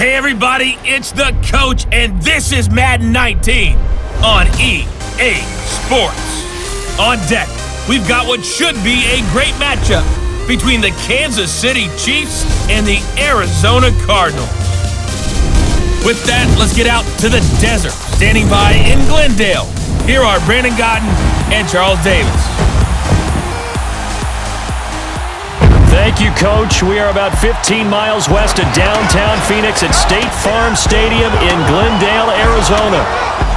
Hey everybody, it's the coach, and this is Madden 19 on EA Sports. On deck, we've got what should be a great matchup between the Kansas City Chiefs and the Arizona Cardinals. With that, let's get out to the desert. Standing by in Glendale, here are Brandon Gotten and Charles Davis. Thank you, Coach. We are about 15 miles west of downtown Phoenix at State Farm Stadium in Glendale, Arizona.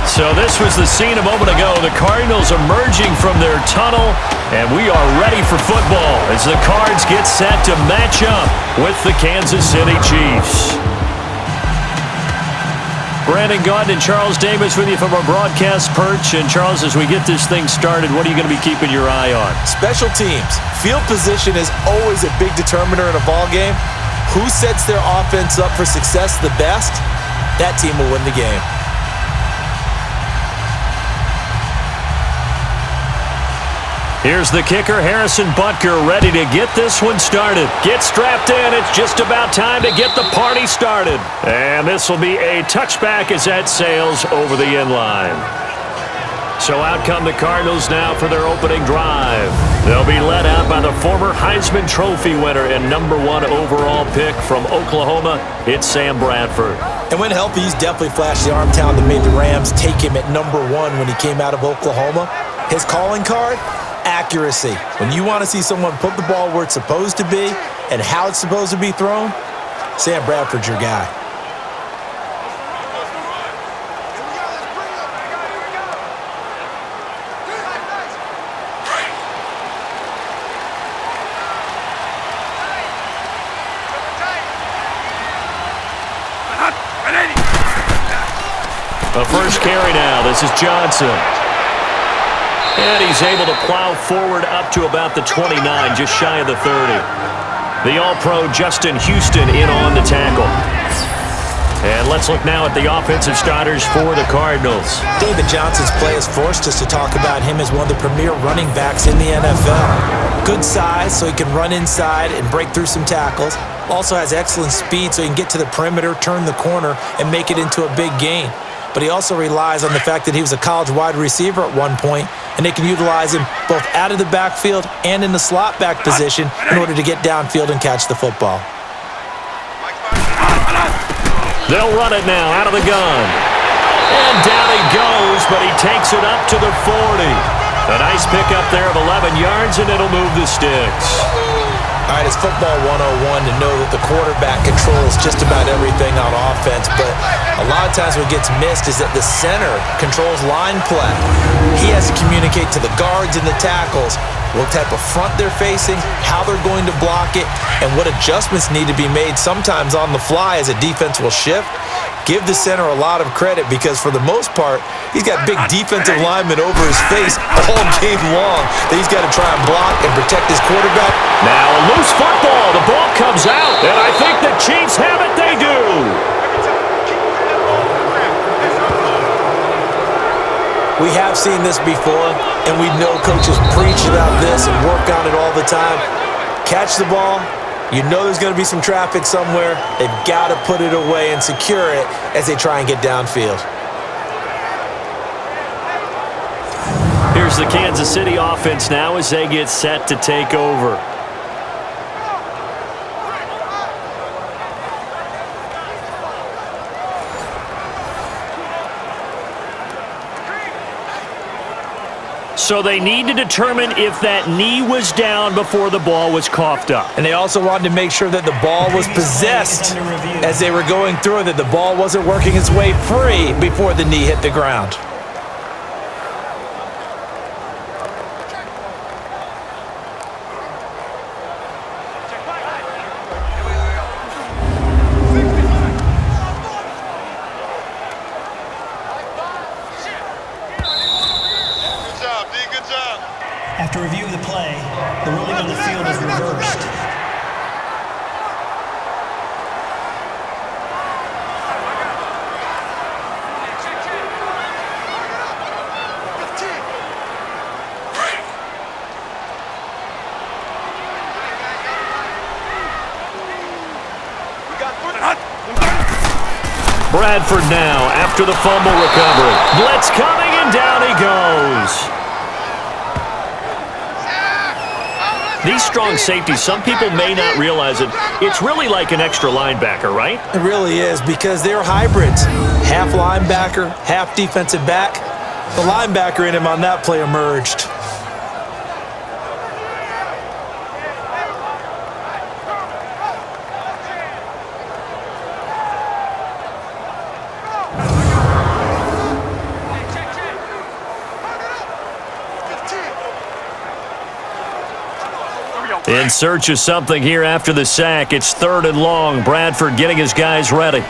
So this was the scene a moment ago. The Cardinals emerging from their tunnel, and we are ready for football as the Cards get set to match up with the Kansas City Chiefs. Brandon Gaudin and Charles Davis with you from our broadcast perch. And Charles, as we get this thing started, what are you going to be keeping your eye on? Special teams. Field position is always a big determiner in a ball game. Who sets their offense up for success the best? That team will win the game. Here's the kicker, Harrison Butker, ready to get this one started. Get strapped in. It's just about time to get the party started. And this will be a touchback as that sails over the end line. So out come the Cardinals now for their opening drive. They'll be led out by the former Heisman Trophy winner and #1 overall pick from Oklahoma. It's Sam Bradford. And when healthy, he's definitely flashed the arm talent that made the Rams take him at #1 when he came out of Oklahoma. His calling card? Accuracy. When you want to see someone put the ball where it's supposed to be and how it's supposed to be thrown, Sam Bradford's your guy. The first carry now. This is Johnson. And he's able to plow forward up to about the 29, just shy of the 30. The All-Pro Justin Houston in on the tackle. And let's look now at the offensive starters for the Cardinals. David Johnson's play has forced us to talk about him as one of the premier running backs in the NFL. Good size, so he can run inside and break through some tackles. Also has excellent speed, so he can get to the perimeter, turn the corner, and make it into a big gain. But he also relies on the fact that he was a college wide receiver at one point, and they can utilize him both out of the backfield and in the slot back position in order to get downfield and catch the football. They'll run it now out of the gun. And down he goes, but he takes it up to the 40. A nice pickup there of 11 yards, and it'll move the sticks. All right, it's football 101 to know that the quarterback controls just about everything on offense, but a lot of times what gets missed is that the center controls line play. He has to communicate to the guards and the tackles what type of front they're facing, how they're going to block it, and what adjustments need to be made sometimes on the fly as a defense will shift. Give the center a lot of credit because for the most part, he's got big defensive linemen over his face all game long that he's got to try and block and protect his quarterback. Now a loose football. The ball comes out, and I think the Chiefs have it. They do. We have seen this before, and we know coaches preach about this and work on it all the time. Catch the ball. You know there's going to be some traffic somewhere. They've got to put it away and secure it as they try and get downfield. Here's the Kansas City offense now as they get set to take over. So they need to determine if that knee was down before the ball was coughed up. And they also wanted to make sure that the ball was possessed as they were going through, that the ball wasn't working its way free before the knee hit the ground. After review of the play, the ruling on the field is reversed. Bradford now after the fumble recovery. Blitz coming, and down he goes. These strong safeties, some people may not realize it. It's really like an extra linebacker, right? It really is, because they're hybrids. Half linebacker, half defensive back. The linebacker in him on that play emerged. In search of something here after the sack. It's 3rd and long. Bradford getting his guys ready.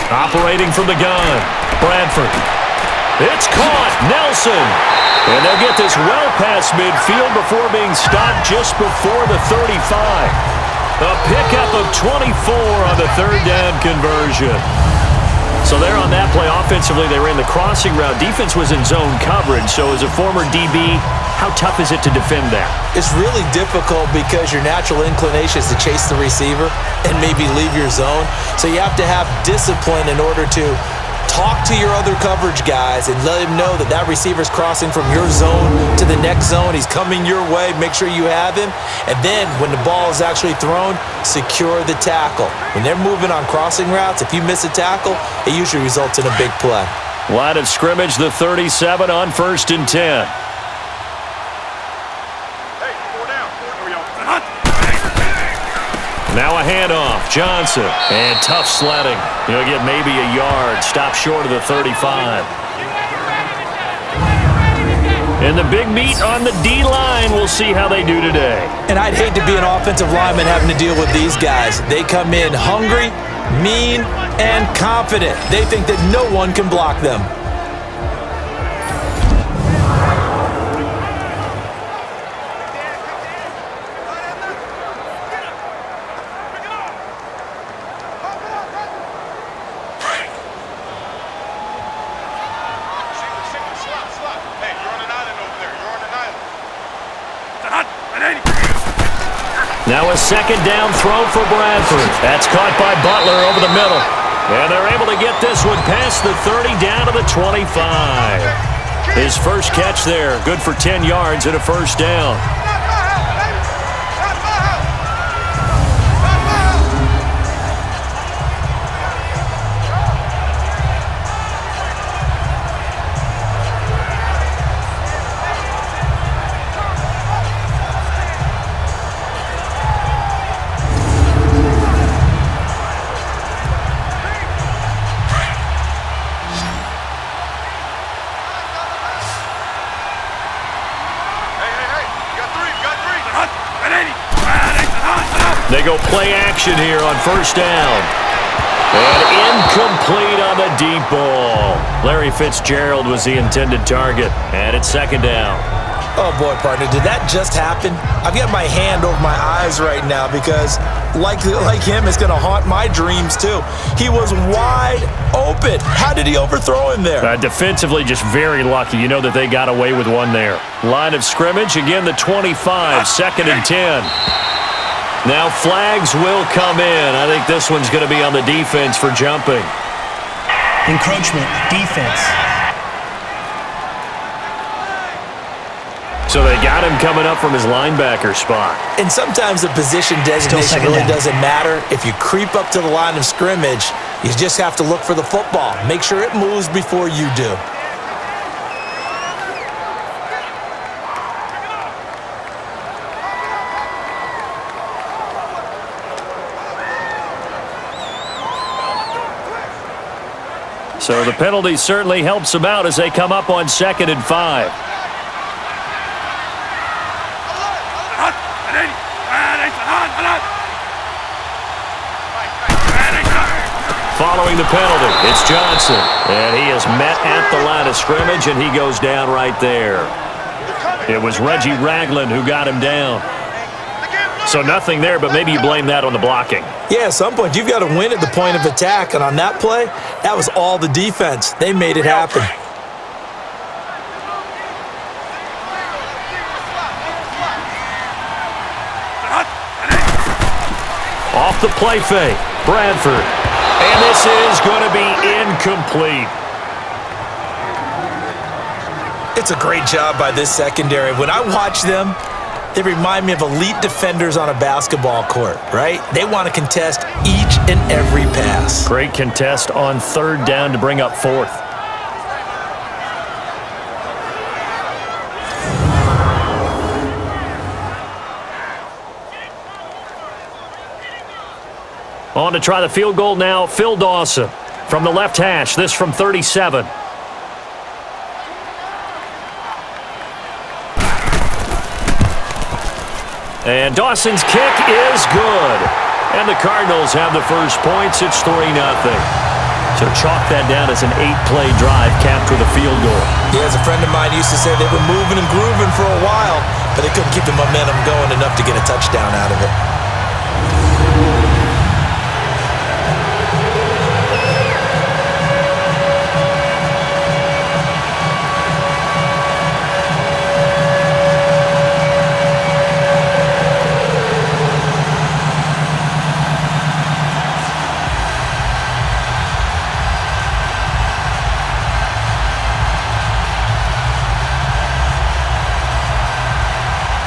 Operating from the gun. Bradford. It's caught. Nelson. And they'll get this well past midfield before being stopped just before the 35. A pickup of 24 on the 3rd down conversion. So there on that play, offensively, they ran the crossing route. Defense was in zone coverage. So as a former DB, how tough is it to defend that? It's really difficult because your natural inclination is to chase the receiver and maybe leave your zone. So you have to have discipline in order to talk to your other coverage guys and let him know that that receiver's crossing from your zone to the next zone. He's coming your way. Make sure you have him. And then when the ball is actually thrown, secure the tackle. When they're moving on crossing routes, if you miss a tackle, it usually results in a big play. Line of scrimmage, the 37 on 1st and 10. Now a handoff. Johnson. And tough sledding. He'll get maybe a yard. Stop short of the 35. And the big meat on the D-line. We'll see how they do today. And I'd hate to be an offensive lineman having to deal with these guys. They come in hungry, mean, and confident. They think that no one can block them. Now a 2nd down throw for Bradford. That's caught by Butler over the middle. And they're able to get this one past the 30 down to the 25. His first catch there, good for 10 yards and a 1st down. They go play action here on 1st down. And incomplete on the deep ball. Larry Fitzgerald was the intended target. And it's 2nd down. Oh, boy, partner, did that just happen? I've got my hand over my eyes right now because, like him, it's going to haunt my dreams, too. He was wide open. How did he overthrow him there? Defensively, just very lucky. You know that they got away with one there. Line of scrimmage, again, the 25, 2nd and 10. Now flags will come in. I think this one's going to be on the defense for jumping. Encroachment, defense. So they got him coming up from his linebacker spot. And sometimes the position designation really doesn't matter. If you creep up to the line of scrimmage, you just have to look for the football. Make sure it moves before you do. So the penalty certainly helps them out as they come up on 2nd and 5. Following the penalty, it's Johnson. And he is met at the line of scrimmage, and he goes down right there. It was Reggie Ragland who got him down. So nothing there, but maybe you blame that on the blocking. Yeah, at some point, you've got to win at the point of attack. And on that play, that was all the defense. They made it happen. Off the play fake. Bradford. And this is going to be incomplete. It's a great job by this secondary. When I watch them, they remind me of elite defenders on a basketball court, right? They want to contest each and every pass. Great contest on third down to bring up fourth. On to try the field goal now, Phil Dawson from the left hash. This from 37. And Dawson's kick is good. And the Cardinals have the first points. It's 3-0. So chalk that down as an 8-play drive capped with a field goal. Yeah, as a friend of mine used to say, they were moving and grooving for a while, but they couldn't keep the momentum going enough to get a touchdown out of it.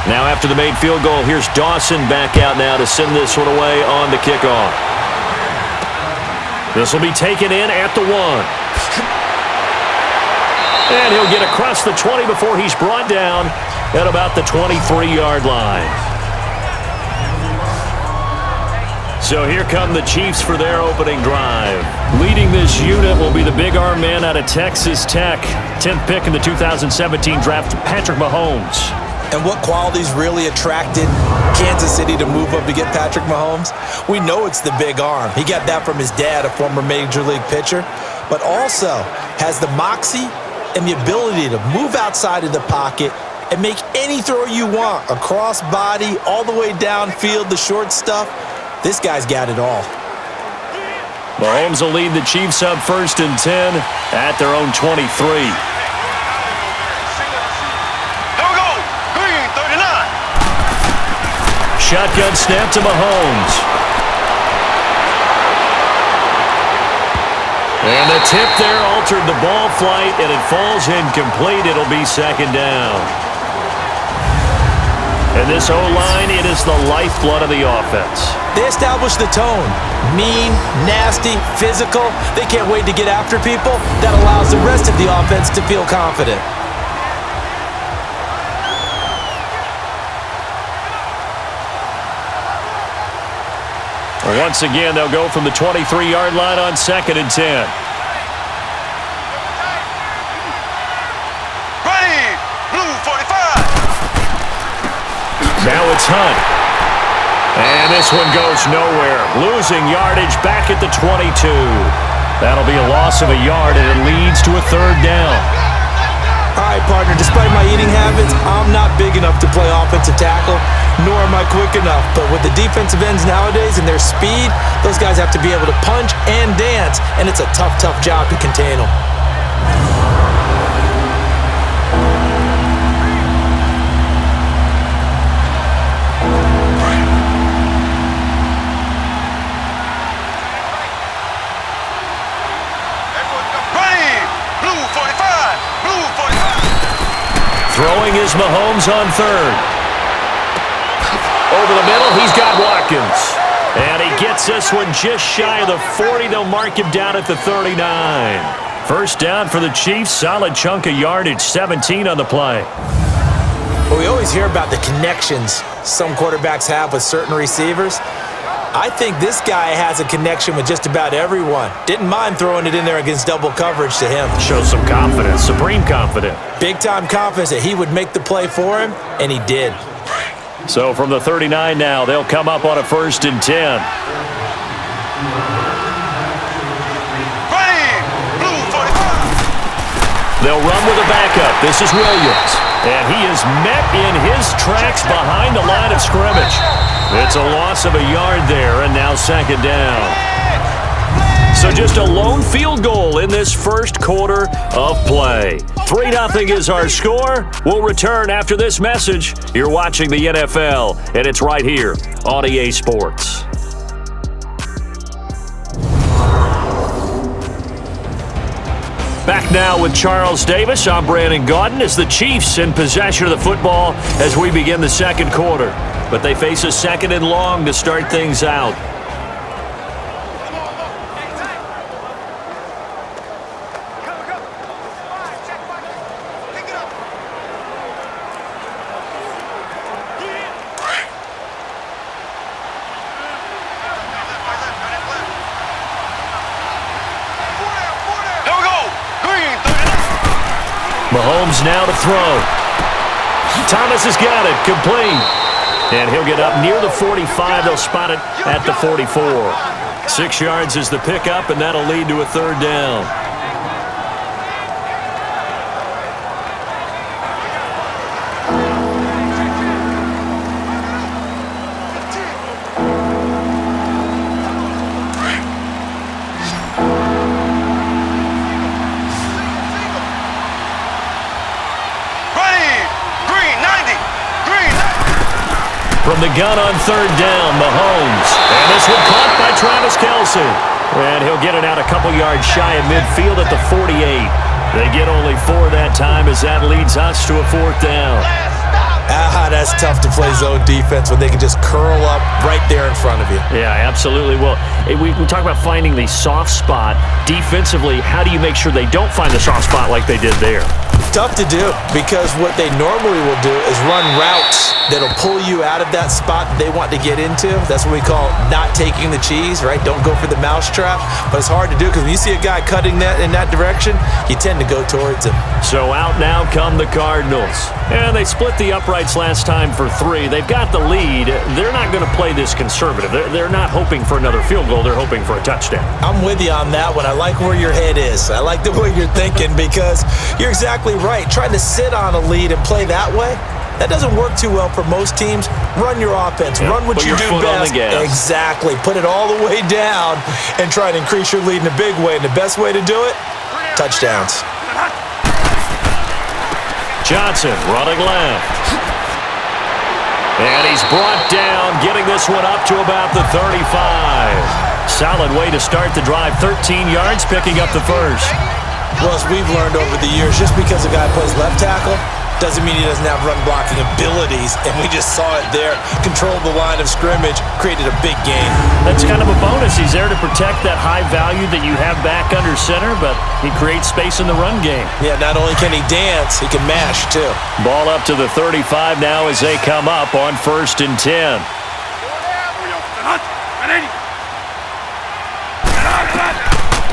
Now after the made field goal, here's Dawson back out now to send this one away on the kickoff. This will be taken in at the 1. And he'll get across the 20 before he's brought down at about the 23-yard line. So here come the Chiefs for their opening drive. Leading this unit will be the big arm man out of Texas Tech. 10th pick in the 2017 draft, Patrick Mahomes. And what qualities really attracted Kansas City to move up to get Patrick Mahomes? We know it's the big arm. He got that from his dad, a former Major League pitcher, but also has the moxie and the ability to move outside of the pocket and make any throw you want, across body, all the way downfield, the short stuff. This guy's got it all. Mahomes will lead the Chiefs up 1st and 10 at their own 23. Shotgun snap to Mahomes. And the tip there altered the ball flight, and it falls incomplete. It'll be 2nd down. And this O-line, it is the lifeblood of the offense. They established the tone. Mean, nasty, physical. They can't wait to get after people. That allows the rest of the offense to feel confident. Once again, they'll go from the 23-yard line on 2nd and 10. Ready, blue 45. Now it's Hunt. And this one goes nowhere. Losing yardage back at the 22. That'll be a loss of a yard, and it leads to a 3rd down. All right, partner, despite my eating habits, I'm not big enough to play offensive tackle, nor am I quick enough. But with the defensive ends nowadays and their speed, those guys have to be able to punch and dance, and it's a tough, tough job to contain them. Throwing is Mahomes on 3rd. Over the middle, he's got Watkins. And he gets this one just shy of the 40. They'll mark him down at the 39. 1st down for the Chiefs. Solid chunk of yardage, 17 on the play. Well, we always hear about the connections some quarterbacks have with certain receivers. I think this guy has a connection with just about everyone. Didn't mind throwing it in there against double coverage to him. Shows some confidence, supreme confidence. Big-time confidence that he would make the play for him, and he did. So from the 39 now, they'll come up on a 1st and 10. Ready, blue 45. They'll run with a backup. This is Williams. And he is met in his tracks behind the line of scrimmage. It's a loss of a yard there, and now 2nd down. So just a lone field goal in this first quarter of play. 3-0 is our score. We'll return after this message. You're watching the NFL, and it's right here on EA Sports. Back now with Charles Davis. I'm Brandon Gaudin as the Chiefs in possession of the football as we begin the second quarter. But they face a second and long to start things out. Mahomes now to throw. Thomas has got it, complete. And he'll get up near the 45. They'll spot it at the 44. 6 yards is the pickup, and that'll lead to a third down. From the gun on third down, Mahomes. And this one caught by Travis Kelce. And he'll get it out a couple yards shy of midfield at the 48. They get only 4 that time as that leads us to a fourth down. That's tough to play zone defense when they can just curl up right there in front of you. Yeah, absolutely. Well, we talk about finding the soft spot. Defensively, how do you make sure they don't find the soft spot like they did there? Tough to do because what they normally will do is run routes that'll pull you out of that spot that they want to get into. That's what we call not taking the cheese, right? Don't go for the mousetrap. But it's hard to do because when you see a guy cutting that in that direction, you tend to go towards him. So out now come the Cardinals. And they split the uprights last time for 3. They've got the lead. They're not going to play this conservative. They're not hoping for another field goal. They're hoping for a touchdown. I'm with you on that one. I like where your head is. I like the way you're thinking because you're exactly right. Trying to sit on a lead and play that way, that doesn't work too well for most teams. Run your offense. Yeah, run what you do best. Exactly. Put it all the way down and try to increase your lead in a big way. And the best way to do it, touchdowns. Johnson running left. And he's brought down, getting this one up to about the 35. Solid way to start the drive. 13 yards, picking up the first. Well, as we've learned over the years, just because a guy plays left tackle doesn't mean he doesn't have run-blocking abilities, and we just saw it there. Controlled the line of scrimmage, created a big gain. That's kind of a bonus. He's there to protect that high value that you have back under center, but he creates space in the run game. Yeah, not only can he dance, he can mash, too. Ball up to the 35 now as they come up on 1st and 10.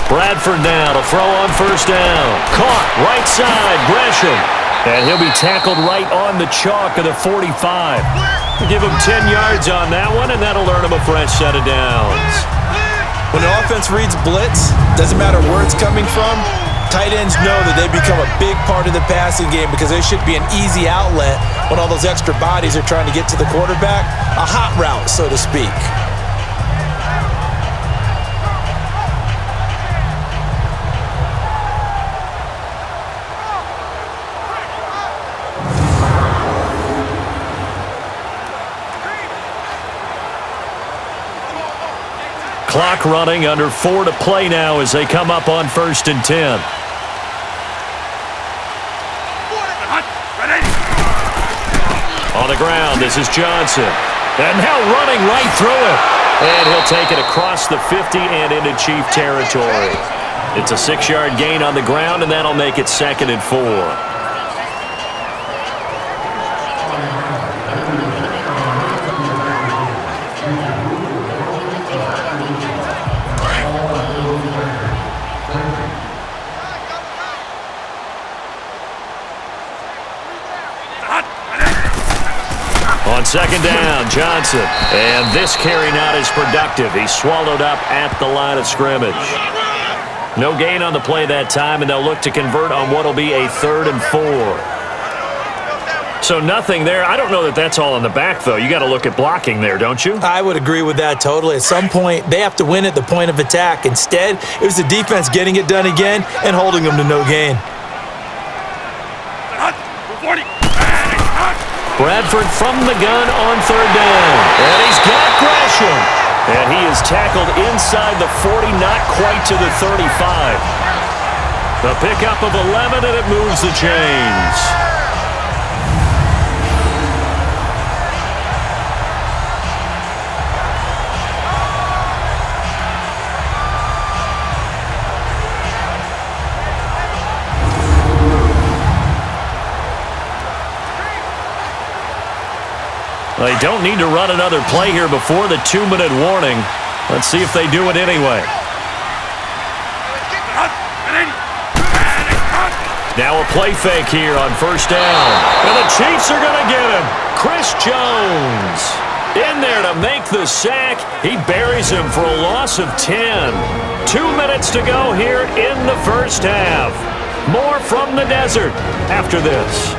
Bradford now to throw on 1st down. Caught right side, Gresham. And he'll be tackled right on the chalk of the 45. Give him 10 yards on that one, and that'll earn him a fresh set of downs. When an offense reads blitz, doesn't matter where it's coming from, tight ends know that they become a big part of the passing game because they should be an easy outlet when all those extra bodies are trying to get to the quarterback. A hot route, so to speak. Clock running, under 4 to play now as they come up on 1st and 10. On the ground, this is Johnson. And now running right through it. And he'll take it across the 50 and into Chief territory. It's a 6-yard gain on the ground, and that'll make it 2nd and 4. On 2nd down, Johnson. And this carry not as productive. He's swallowed up at the line of scrimmage. No gain on the play that time, and they'll look to convert on what will be a 3rd and 4. So nothing there. I don't know that that's all in the back, though. You got to look at blocking there, don't you? I would agree with that totally. At some point, they have to win at the point of attack. Instead, it was the defense getting it done again and holding them to no gain. Bradford from the gun on 3rd down. And he's got Gresham. And he is tackled inside the 40, not quite to the 35. The pickup of 11, and it moves the chains. They don't need to run another play here before the 2-minute warning. Let's see if they do it anyway. Now a play fake here on first down. And the Chiefs are going to get him. Chris Jones in there to make the sack. He buries him for a loss of 10. 2 minutes to go here in the first half. More from the desert after this.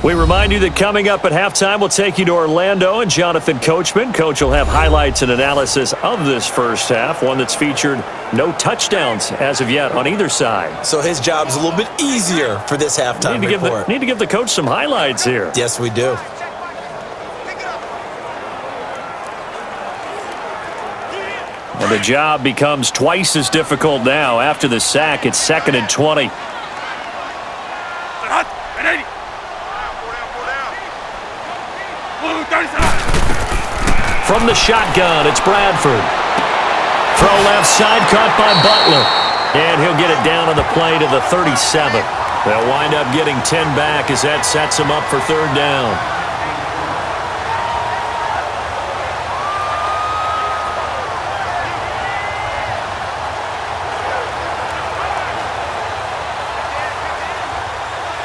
We remind you that coming up at halftime, we'll take you to Orlando and Jonathan Coachman. Coach will have highlights and analysis of this first half, one that's featured no touchdowns as of yet on either side. So his job's a little bit easier for this halftime report. Need to give the coach some highlights here. Yes, we do. And the job becomes twice as difficult now. After the sack, it's 2nd and 20. From the shotgun, it's Bradford. Throw left side, caught by Butler. And he'll get it down on the play to the 37. They'll wind up getting 10 back as that sets him up for 3rd down.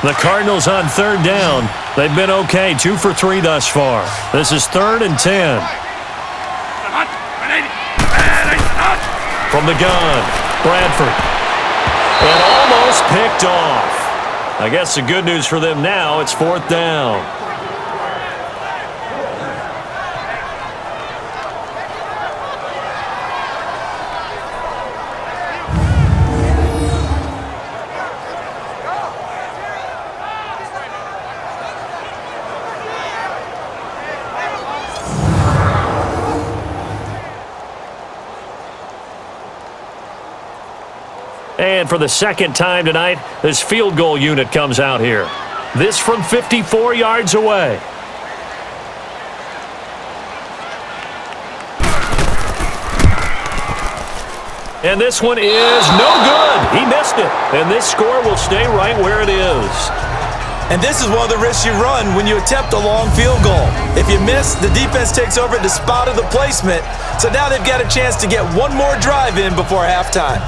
The Cardinals on 3rd down. They've been okay, 2 for 3 thus far. This is 3rd and 10. From the gun, Bradford. And almost picked off. I guess the good news for them now, it's 4th down. And for the second time tonight, this field goal unit comes out here. This from 54 yards away. And this one is no good. He missed it. And this score will stay right where it is. And this is one of the risks you run when you attempt a long field goal. If you miss, the defense takes over at the spot of the placement. So now they've got a chance to get one more drive in before halftime.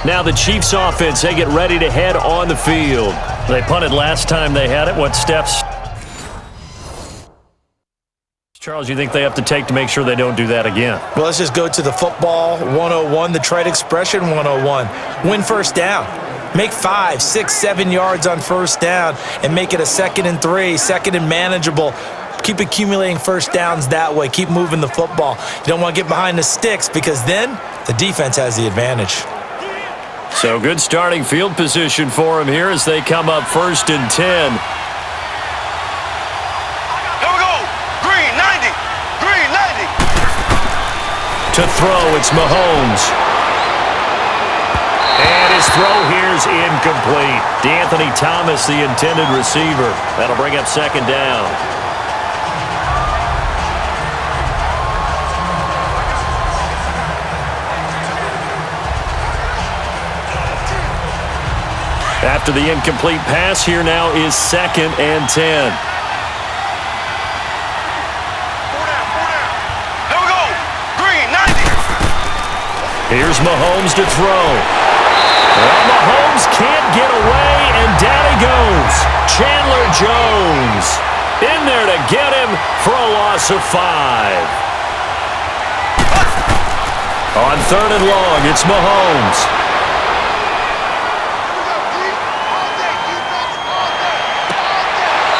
Now the Chiefs offense, they get ready to head on the field. They punted last time they had it. What steps, Charles, you think they have to take to make sure they don't do that again? Well, let's just go to the football 101, the trade expression 101. Win first down. Make 5, 6, 7 yards on first down and make it a 2nd and 3, 2nd and manageable. Keep accumulating first downs that way. Keep moving the football. You don't want to get behind the sticks because then the defense has the advantage. So good starting field position for him here as they come up 1st and 10. Here we go. Green 90. Green 90. To throw, it's Mahomes. And his throw here is incomplete. DeAnthony Thomas, the intended receiver. That'll bring up 2nd down. After the incomplete pass, here now is 2nd and 10. Here we go. Green 90. Here's Mahomes to throw. Well, Mahomes can't get away, and down he goes. Chandler Jones in there to get him for a loss of 5. On 3rd and long, it's Mahomes.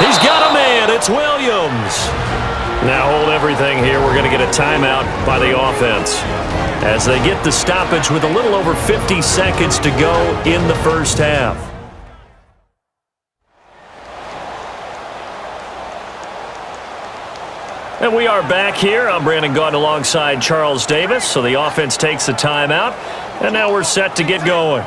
He's got a man. It's Williams. Now hold everything here. We're going to get a timeout by the offense as they get the stoppage with a little over 50 seconds to go in the first half. And we are back here. I'm Brandon Gaudin alongside Charles Davis. So the offense takes the timeout, and now we're set to get going.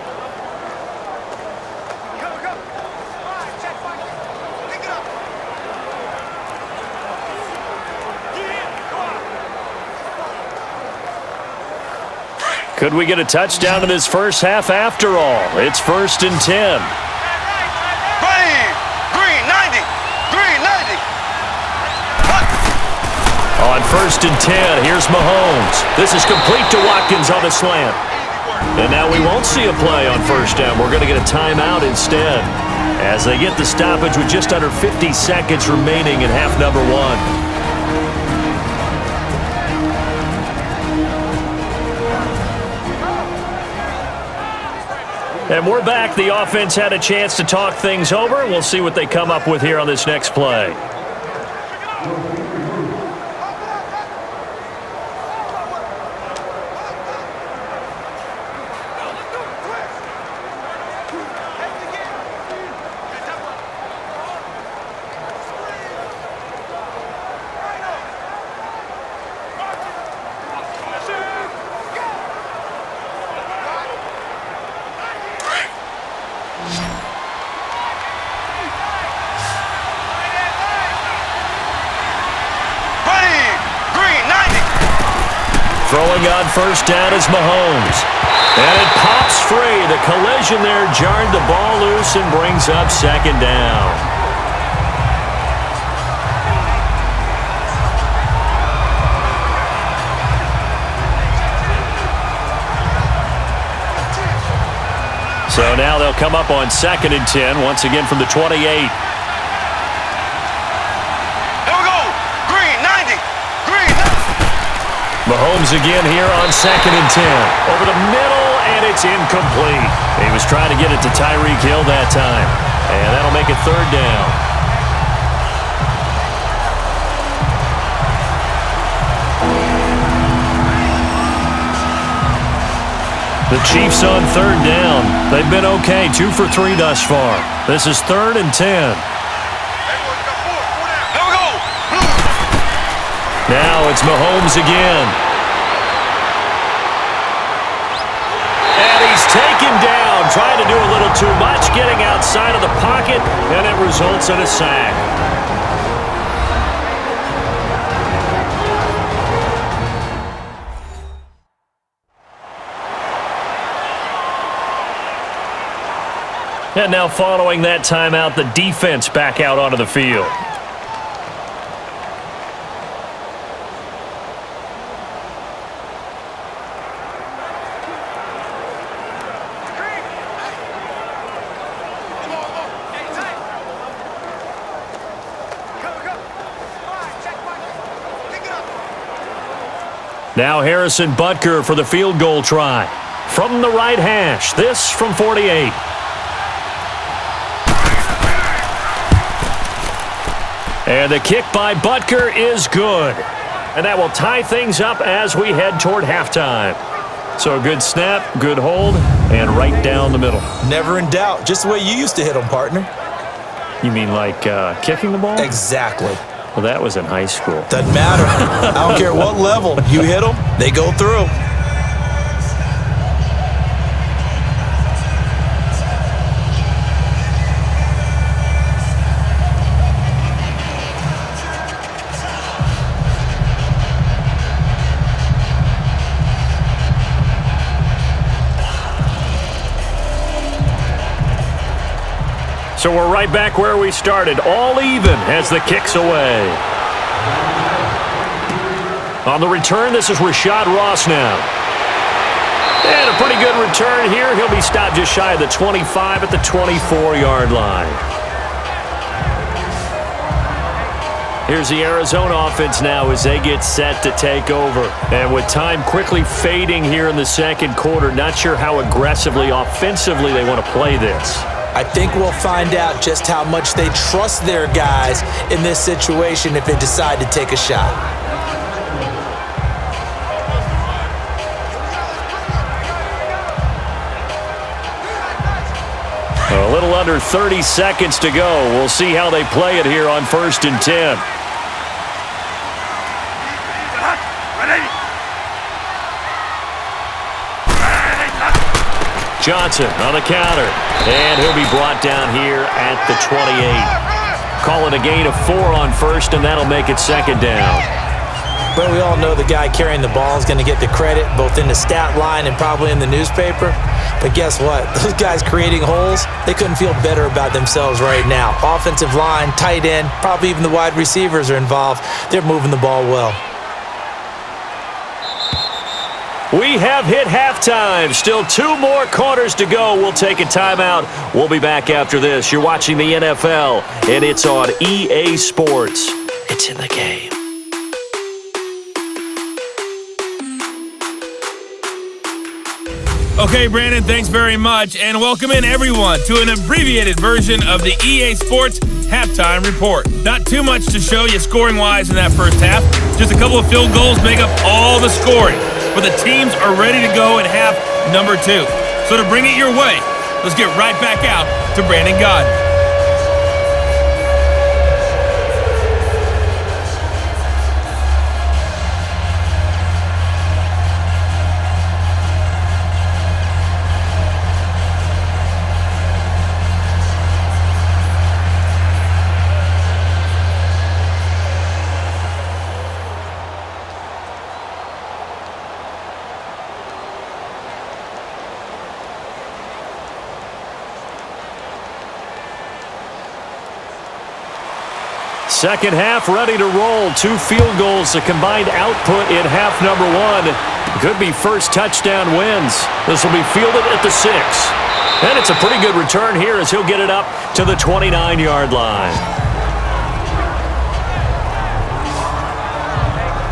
Could we get a touchdown in this first half after all? It's 1st and 10. Green 90. Green 90. On 1st and 10, here's Mahomes. This is complete to Watkins on the slant. And now we won't see a play on 1st down. We're going to get a timeout instead as they get the stoppage with just under 50 seconds remaining in half number 1. And we're back. The offense had a chance to talk things over. We'll see what they come up with here on this next play. Throwing on 1st down is Mahomes. And it pops free. The collision there jarred the ball loose and brings up 2nd down. So now they'll come up on 2nd and 10, once again from the 28. Mahomes again here on 2nd and 10. Over the middle, and it's incomplete. He was trying to get it to Tyreek Hill that time. And that'll make it 3rd down. The Chiefs on 3rd down. They've been okay, 2 for 3 thus far. This is 3rd and 10. Now it's Mahomes again. And he's taken down, trying to do a little too much, getting outside of the pocket, and it results in a sack. And now following that timeout, the defense back out onto the field. Now Harrison Butker for the field goal try. From the right hash, this from 48. And the kick by Butker is good. And that will tie things up as we head toward halftime. So a good snap, good hold, and right down the middle. Never in doubt. Just the way you used to hit them, partner. You mean like kicking the ball? Exactly. Well, that was in high school. Doesn't matter. I don't care what level. You hit them, they go through. So we're right back where we started, all even as the kick's away. On the return, this is Rashad Ross now. And a pretty good return here. He'll be stopped just shy of the 25 at the 24-yard line. Here's the Arizona offense now as they get set to take over. And with time quickly fading here in the second quarter, not sure how aggressively, offensively they want to play this. I think we'll find out just how much they trust their guys in this situation if they decide to take a shot. A little under 30 seconds to go. We'll see how they play it here on 1st and 10. Johnson on the counter, and he'll be brought down here at the 28. Call it a gain of 4 on 1st, and that'll make it 2nd down. But we all know the guy carrying the ball is going to get the credit, both in the stat line and probably in the newspaper. But guess what? Those guys creating holes, they couldn't feel better about themselves right now. Offensive line, tight end, probably even the wide receivers are involved. They're moving the ball well. We have hit halftime. Still 2 more quarters to go. We'll take a timeout. We'll be back after this. You're watching the NFL, and it's on EA Sports. It's in the game. Okay, Brandon, thanks very much, and welcome in everyone to an abbreviated version of the EA Sports Halftime Report. Not too much to show you scoring-wise in that first half. Just a couple of field goals make up all the scoring. But the teams are ready to go at half number 2. So to bring it your way, let's get right back out to Brandon Godden. Second half ready to roll. 2 field goals, the combined output in half number 1. Could be first touchdown wins. This will be fielded at the 6. And it's a pretty good return here as he'll get it up to the 29-yard line.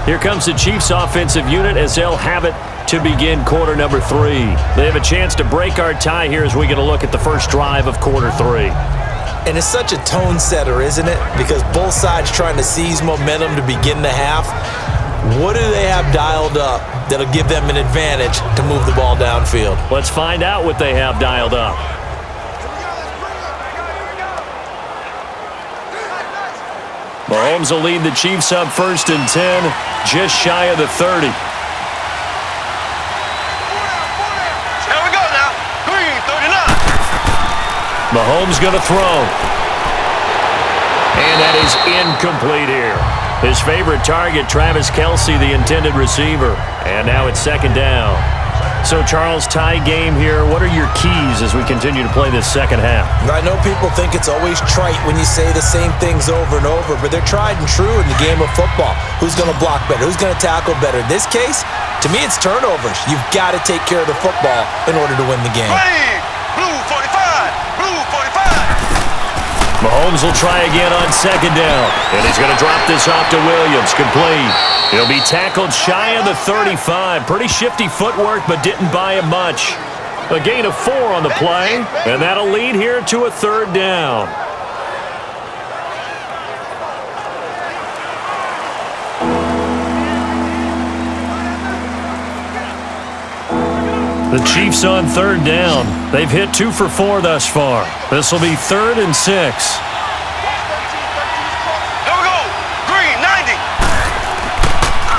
Here comes the Chiefs offensive unit as they'll have it to begin quarter number 3. They have a chance to break our tie here as we get a look at the first drive of quarter 3. And it's such a tone setter, isn't it? Because both sides trying to seize momentum to begin the half. What do they have dialed up that'll give them an advantage to move the ball downfield? Let's find out what they have dialed up. Mahomes will lead the Chiefs up 1st and 10, just shy of the 30. Here we go now. Green, 39. Mahomes going to throw. And that is incomplete here. His favorite target, Travis Kelce, the intended receiver. And now it's 2nd down. So, Charles, tie game here. What are your keys as we continue to play this second half? I know people think it's always trite when you say the same things over and over, but they're tried and true in the game of football. Who's going to block better? Who's going to tackle better? In this case, to me, it's turnovers. You've got to take care of the football in order to win the game. Green, blue 45, blue 45. Mahomes will try again on 2nd down. And he's going to drop this off to Williams. Complete. He'll be tackled shy of the 35. Pretty shifty footwork, but didn't buy him much. A gain of 4 on the play, and that'll lead here to a 3rd down. The Chiefs on 3rd down. They've hit 2 for 4 thus far. This will be 3rd and 6. Here we go. Green, 90.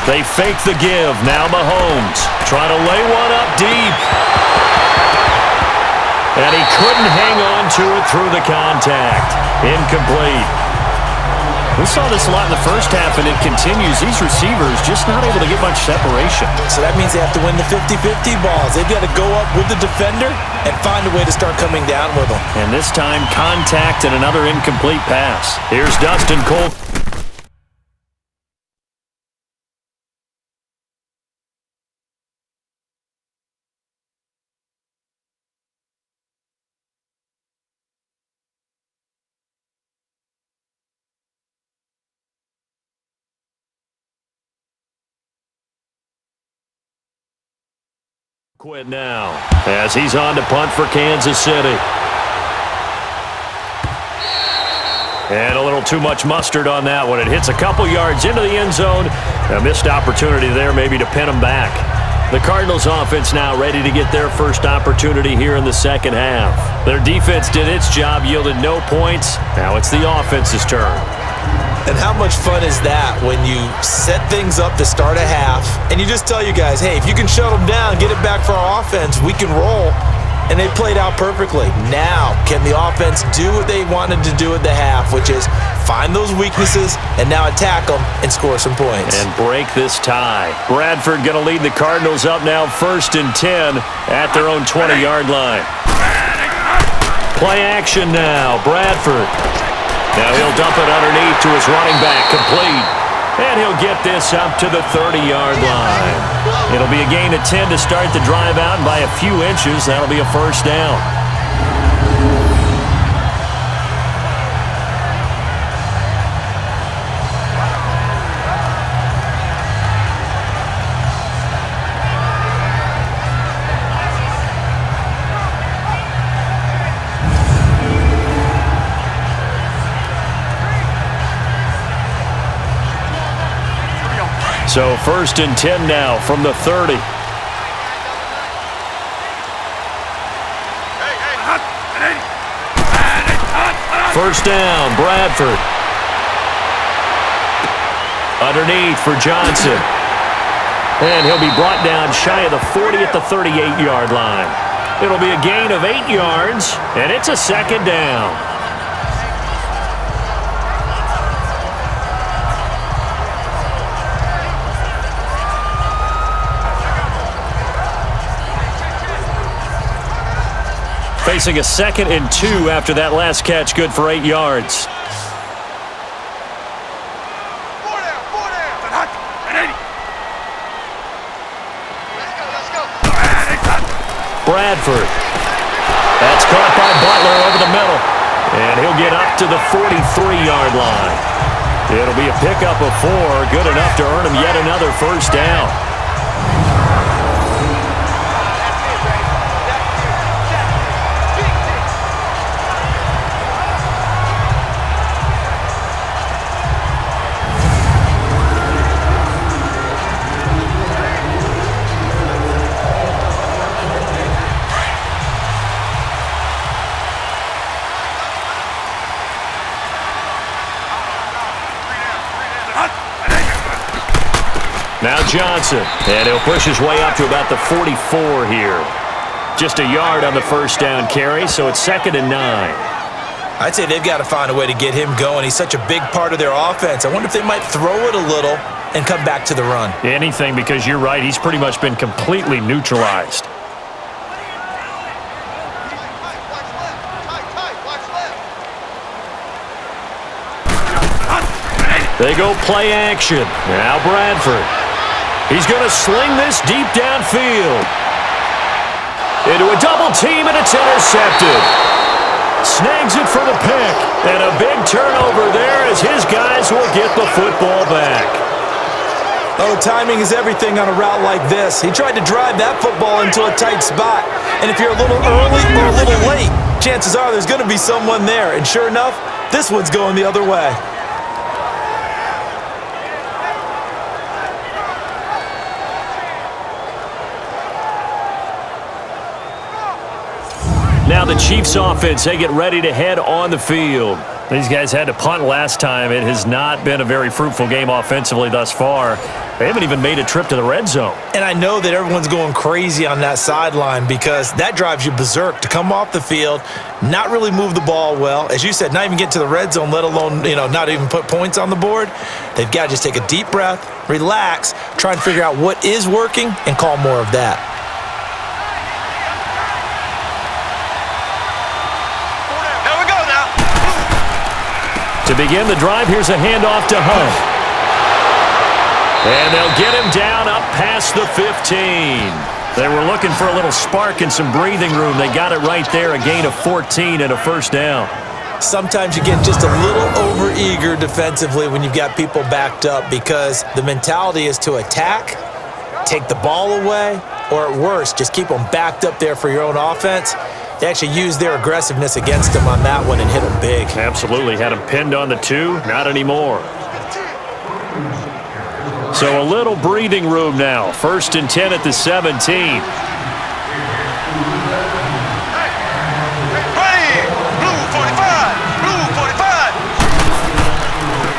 They fake the give. Now Mahomes trying to lay one up deep. And he couldn't hang on to it through the contact. Incomplete. We saw this a lot in the first half, and it continues. These receivers just not able to get much separation. So that means they have to win the 50-50 balls. They've got to go up with the defender and find a way to start coming down with them. And this time, contact and another incomplete pass. Here's Dustin Cole. Quit now as he's on to punt for Kansas City. And a little too much mustard on that one. It hits a couple yards into the end zone. A missed opportunity there maybe to pin them back. The Cardinals offense now ready to get their first opportunity here in the second half. Their defense did its job, yielded no points. Now it's the offense's turn. And how much fun is that when you set things up to start a half and you just tell you guys, hey, if you can shut them down, get it back for our offense, we can roll. And they played out perfectly. Now, can the offense do what they wanted to do at the half, which is find those weaknesses and now attack them and score some points. And break this tie. Bradford going to lead the Cardinals up now 1st and 10 at their own 20-yard line. Play action now, Bradford. Now he'll dump it underneath to his running back, complete. And he'll get this up to the 30-yard line. It'll be a gain of 10 to start the drive out, and by a few inches, that'll be a first down. So 1st and 10 now from the 30. First down, Bradford. Underneath for Johnson. And he'll be brought down shy of the 40 at the 38-yard line. It'll be a gain of 8 yards, and it's a second down. Facing a 2nd and 2 after that last catch, good for 8 yards. Bradford. That's caught by Butler over the middle. And he'll get up to the 43-yard line. It'll be a pickup of 4, good enough to earn him yet another first down. Now Johnson, and he'll push his way up to about the 44 here. Just a yard on the first down carry, so it's 2nd and 9. I'd say they've got to find a way to get him going. He's such a big part of their offense. I wonder if they might throw it a little and come back to the run. Anything, because you're right, he's pretty much been completely neutralized. They go play action. Now Bradford. He's going to sling this deep downfield. Into a double team, and it's intercepted. Snags it for the pick. And a big turnover there as his guys will get the football back. Oh, timing is everything on a route like this. He tried to drive that football into a tight spot. And if you're a little early or a little late, chances are there's going to be someone there. And sure enough, this one's going the other way. Now the Chiefs offense, they get ready to head on the field. These guys had to punt last time. It has not been a very fruitful game offensively thus far. They haven't even made a trip to the red zone. And I know that everyone's going crazy on that sideline because that drives you berserk to come off the field, not really move the ball well. As you said, not even get to the red zone, let alone, not even put points on the board. They've got to just take a deep breath, relax, try and figure out what is working and call more of that. To begin the drive, here's a handoff to Hunt. And they'll get him down up past the 15. They were looking for a little spark and some breathing room. They got it right there, a gain of 14 and a first down. Sometimes you get just a little over-eager defensively when you've got people backed up because the mentality is to attack, take the ball away, or at worst, just keep them backed up there for your own offense. They actually used their aggressiveness against him on that one and hit him big. Absolutely. Had him pinned on the 2. Not anymore. So a little breathing room now. 1st and 10 at the 17.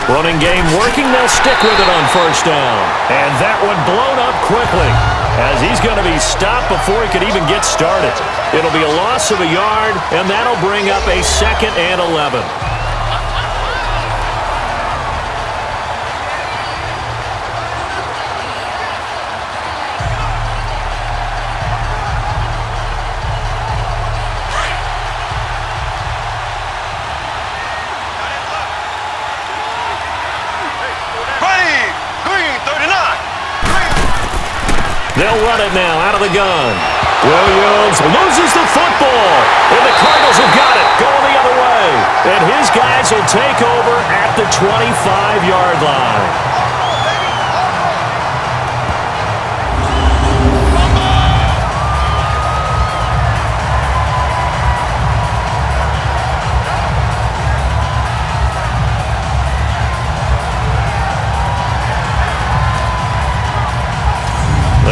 Running game working. They'll stick with it on 1st down. And that one blown up quickly as he's going to be stopped before he could even get started. It'll be a loss of a yard, and that'll bring up a 2nd and 11. They'll run it now out of the gun. Williams loses the football. And the Cardinals have got it going the other way. And his guys will take over at the 25-yard line.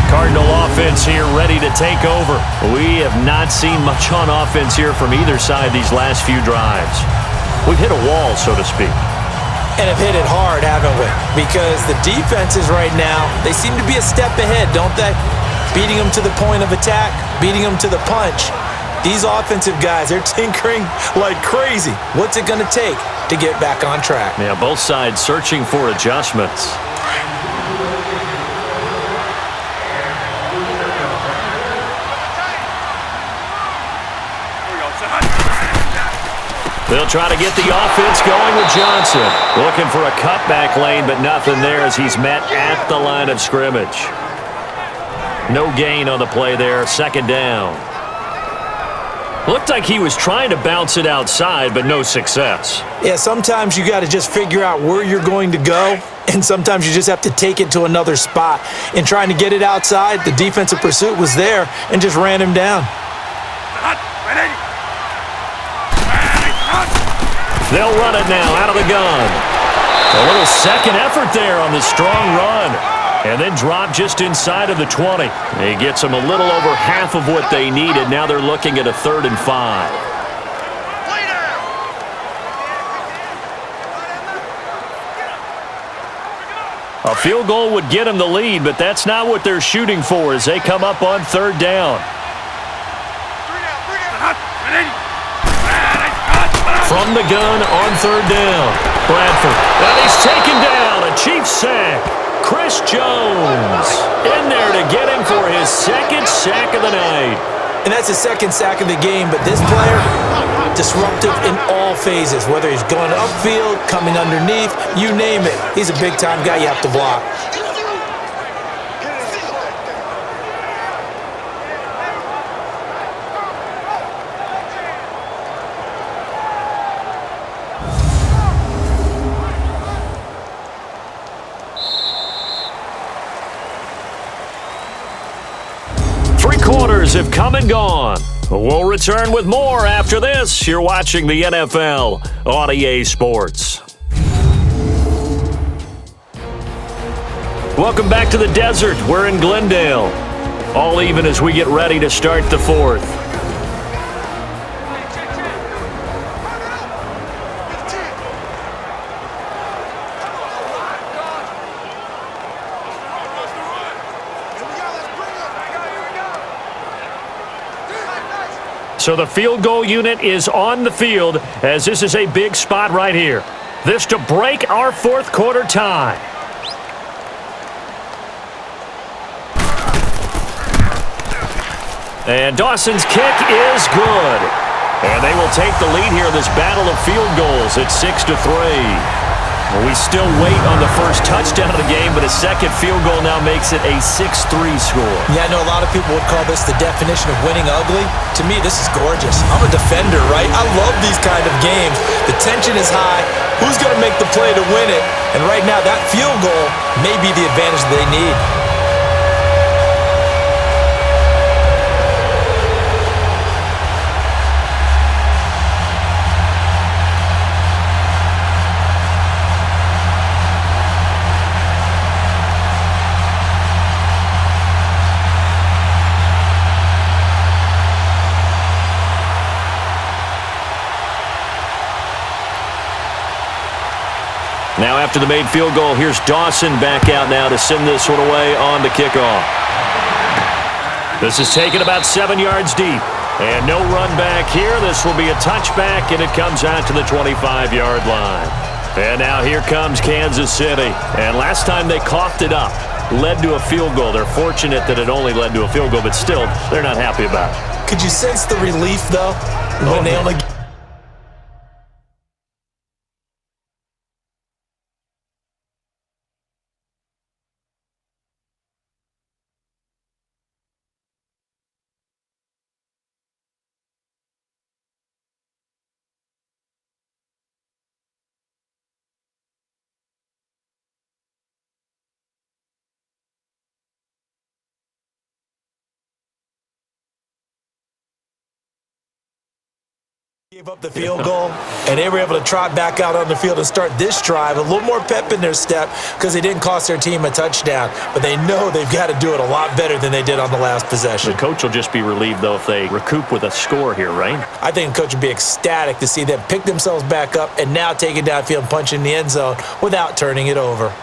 Cardinal offense here ready to take over. We have not seen much on offense here from either side these last few drives. We've hit a wall, so to speak. And have hit it hard, haven't we? Because the defenses right now, they seem to be a step ahead, don't they? Beating them to the point of attack, beating them to the punch. These offensive guys, they're tinkering like crazy. What's it going to take to get back on track? Yeah, both sides searching for adjustments. They'll try to get the offense going with Johnson. Looking for a cutback lane, but nothing there as he's met at the line of scrimmage. No gain on the play there. 2nd down. Looked like he was trying to bounce it outside, but no success. Yeah, sometimes you got to just figure out where you're going to go, and sometimes you just have to take it to another spot. In trying to get it outside, the defensive pursuit was there and just ran him down. They'll run it now out of the gun. A little second effort there on the strong run. And then drop just inside of the 20. He gets them a little over half of what they needed. Now they're looking at a 3rd and 5. A field goal would get them the lead, but that's not what they're shooting for as they come up on 3rd down. From the gun on 3rd down. Bradford. And he's taken down. A Chiefs sack. Chris Jones in there to get him for his 2nd sack of the night. And that's his 2nd sack of the game, but this player, disruptive in all phases, whether he's going upfield, coming underneath, you name it. He's a big-time guy you have to block. Have come and gone. We'll return with more after this. You're watching the NFL on EA Sports. Welcome back to the desert. We're in Glendale. All even as we get ready to start the 4th. So the field goal unit is on the field as this is a big spot right here. This to break our 4th quarter tie. And Dawson's kick is good. And they will take the lead here in this battle of field goals at 6-3. We still wait on the first touchdown of the game, but a 2nd field goal now makes it a 6-3 score. Yeah, I know a lot of people would call this the definition of winning ugly. To me, this is gorgeous. I'm a defender, right? I love these kind of games. The tension is high. Who's going to make the play to win it? And right now, that field goal may be the advantage they need. Now after the made field goal, here's Dawson back out now to send this one away on the kickoff. This is taken about 7 yards deep. And no run back here. This will be a touchback, and it comes out to the 25-yard line. And now here comes Kansas City. And last time they coughed it up, led to a field goal. They're fortunate that it only led to a field goal, but still, they're not happy about it. Could you sense the relief, though, when they only... Gave up the field goal, and they were able to trot back out on the field and start this drive. A little more pep in their step because they didn't cost their team a touchdown. But they know they've got to do it a lot better than they did on the last possession. The coach will just be relieved, though, if they recoup with a score here, right? I think the coach would be ecstatic to see them pick themselves back up and now take it downfield and punch in the end zone without turning it over.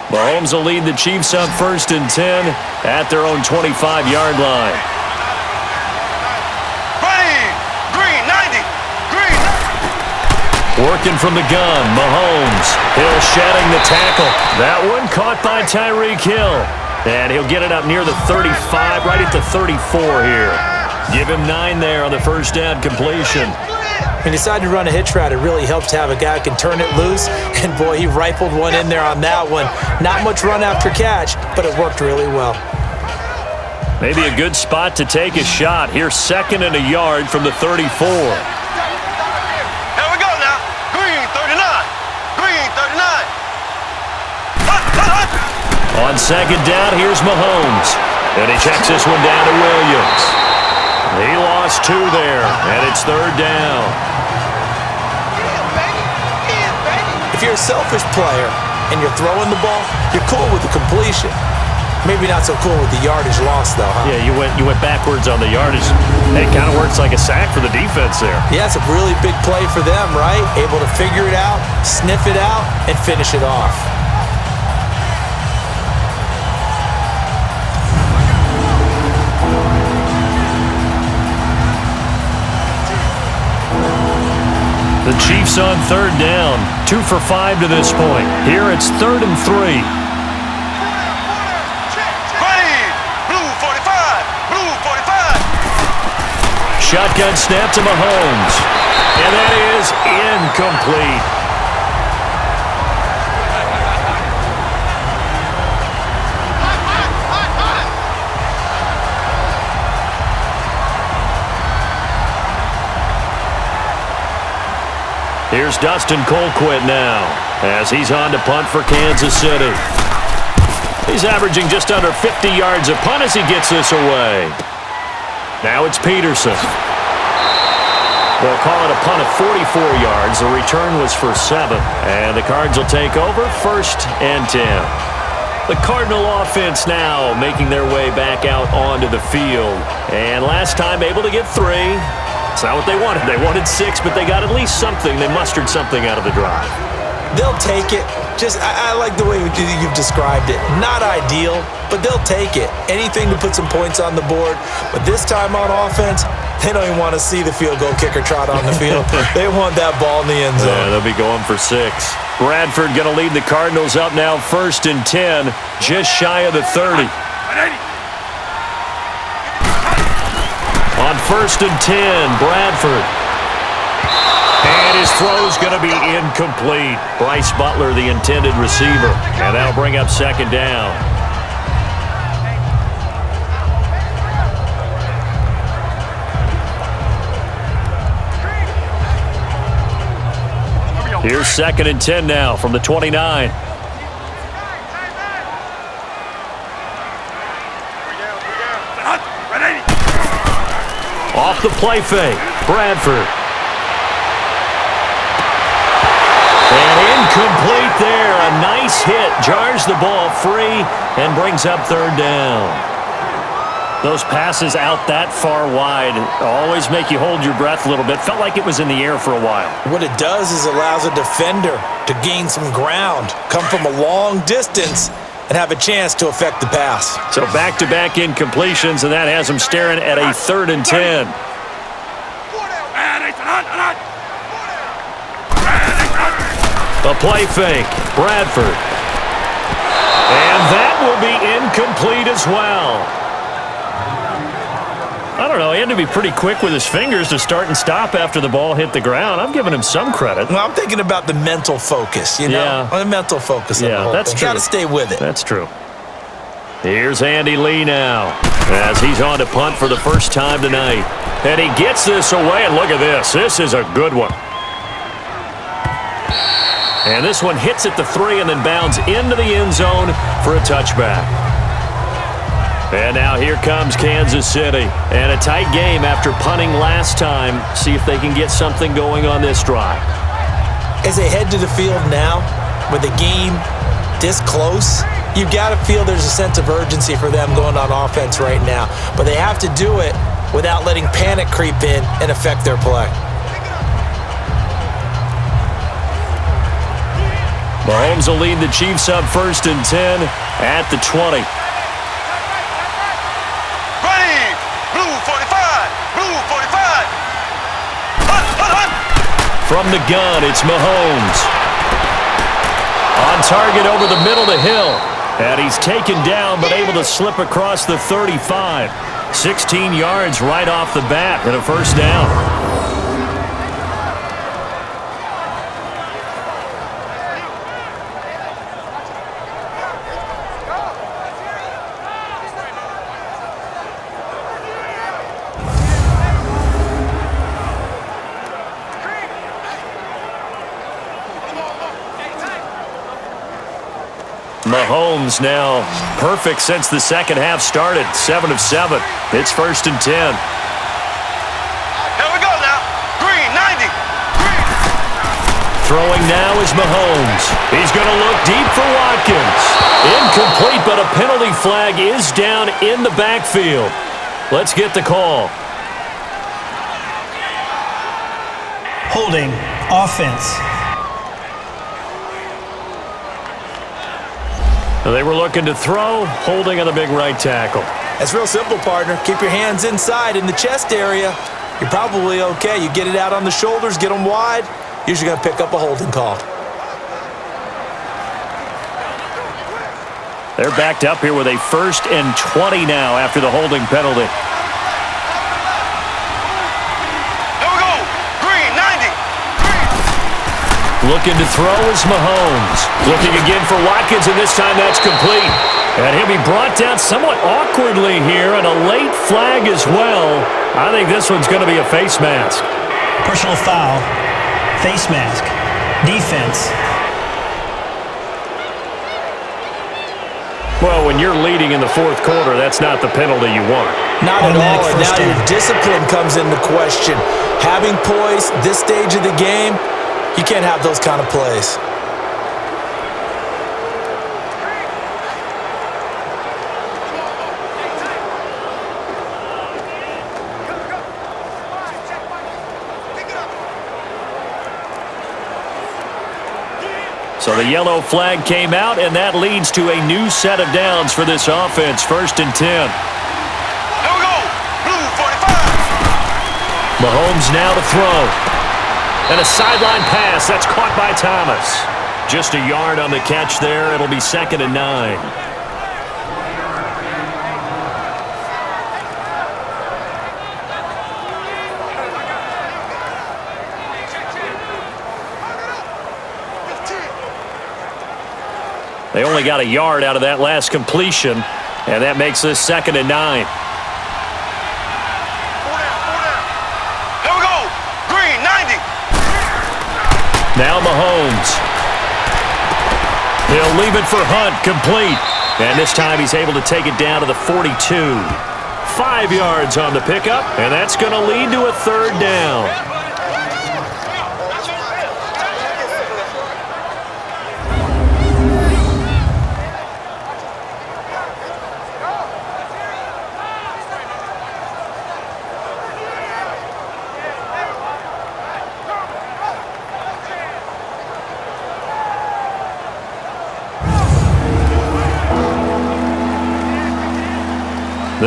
Mahomes will lead the Chiefs up 1st and 10 at their own 25-yard line. Green, 90. Green. Working from the gun, Mahomes. Hill shedding the tackle. That one caught by Tyreek Hill. And he'll get it up near the 35, right at the 34 here. Give him 9 there on the first down completion. When he decided to run a hitch route, it really helps to have a guy who can turn it loose. And, boy, he rifled one in there on that one. Not much run after catch, but it worked really well. Maybe a good spot to take a shot. Here's 2nd and a yard from the 34. Here we go now. Green, 39. Green, 39. On 2nd down, here's Mahomes. And he checks this one down to Williams. He lost 2 there, and it's 3rd down. If you're a selfish player and you're throwing the ball, you're cool with the completion. Maybe not so cool with the yardage loss, though, huh? Yeah, you went backwards on the yardage. It kind of works like a sack for the defense there. Yeah, it's a really big play for them, right? Able to figure it out, sniff it out, and finish it off. The Chiefs on 3rd down, 2 for 5 to this point. Here it's 3rd and 3. Green, blue 45. Blue 45. Shotgun snap to Mahomes. And that is incomplete. Here's Dustin Colquitt now as he's on to punt for Kansas City. He's averaging just under 50 yards a punt as he gets this away. Now it's Peterson. They'll call it a punt of 44 yards. The return was for 7. And the Cards will take over 1st and 10. The Cardinal offense now making their way back out onto the field. And last time able to get 3. It's not what they wanted. They wanted 6, but they got at least something. They mustered something out of the drive. They'll take it. I like the way you've described it. Not ideal, but they'll take it. Anything to put some points on the board. But this time on offense, they don't even want to see the field goal kicker trot on the field. They want that ball in the end zone. Yeah, they'll be going for 6. Bradford going to lead the Cardinals up now 1st and 10, just shy of the 30. On 1st and 10, Bradford. And his throw's going to be incomplete. Bryce Butler, the intended receiver. And that'll bring up 2nd down. Here's 2nd and 10 now from the 29. Off the play fake, Bradford. And incomplete there. A nice hit. Jars the ball free and brings up 3rd down. Those passes out that far wide always make you hold your breath a little bit. Felt like it was in the air for a while. What it does is allows a defender to gain some ground, come from a long distance, and have a chance to affect the pass. So back-to-back incompletions, and that has them staring at a 3rd and 10. A play fake. Bradford. And that will be incomplete as well. I don't know. He had to be pretty quick with his fingers to start and stop after the ball hit the ground. I'm giving him some credit. Well, I'm thinking about the mental focus, you know? Yeah. The mental focus on the whole that's thing. true. Got to stay with it. That's true. Here's Andy Lee now as he's on to punt for the first time tonight. And he gets this away, and look at this. This is a good one. And this one hits at the 3 and then bounds into the end zone for a touchback. And now here comes Kansas City. And a tight game after punting last time. See if they can get something going on this drive. As they head to the field now, with the game this close, you've got to feel there's a sense of urgency for them going on offense right now. But they have to do it without letting panic creep in and affect their play. Mahomes will lead the Chiefs up 1st and 10 at the 20. Ready. Blue 45. Blue 45. Hunt, hunt, hunt. From the gun, it's Mahomes. On target over the middle to Hill. And he's taken down but able to slip across the 35. 16 yards right off the bat and a 1st down. Mahomes now perfect since the second half started. 7 of 7. It's 1st and 10. Here we go now. Green 90. Green. Throwing now is Mahomes. He's going to look deep for Watkins. Incomplete, but a penalty flag is down in the backfield. Let's get the call. Holding. Offense. They were looking to throw, holding on the big right tackle. It's real simple, partner. Keep your hands inside in the chest area. You're probably okay. You get it out on the shoulders, get them wide. Usually going to pick up a holding call. They're backed up here with a 1st and 20 now after the holding penalty. Here we go. Green 90. Green. Looking to throw is Mahomes. Looking again for Watkins, and this time that's complete. And he'll be brought down somewhat awkwardly here, and a late flag as well. I think this one's going to be a face mask. Personal foul. Face mask. Defense. Well, when you're leading in the 4th quarter, that's not the penalty you want. Not at Automatic all, and first now your down. discipline comes into question. Having poise this stage of the game, you can't have those kind of plays. So the yellow flag came out, and that leads to a new set of downs for this offense. 1st and 10. Here we go. Blue 45. Mahomes now to throw. And a sideline pass. That's caught by Thomas. Just a yard on the catch there. It'll be 2nd and 9. They only got a yard out of that last completion, and that makes this 2nd and 9. Here we go. Green 90. Now Mahomes. He'll leave it for Hunt, complete. And this time he's able to take it down to the 42. 5 yards on the pickup, and that's going to lead to a 3rd down.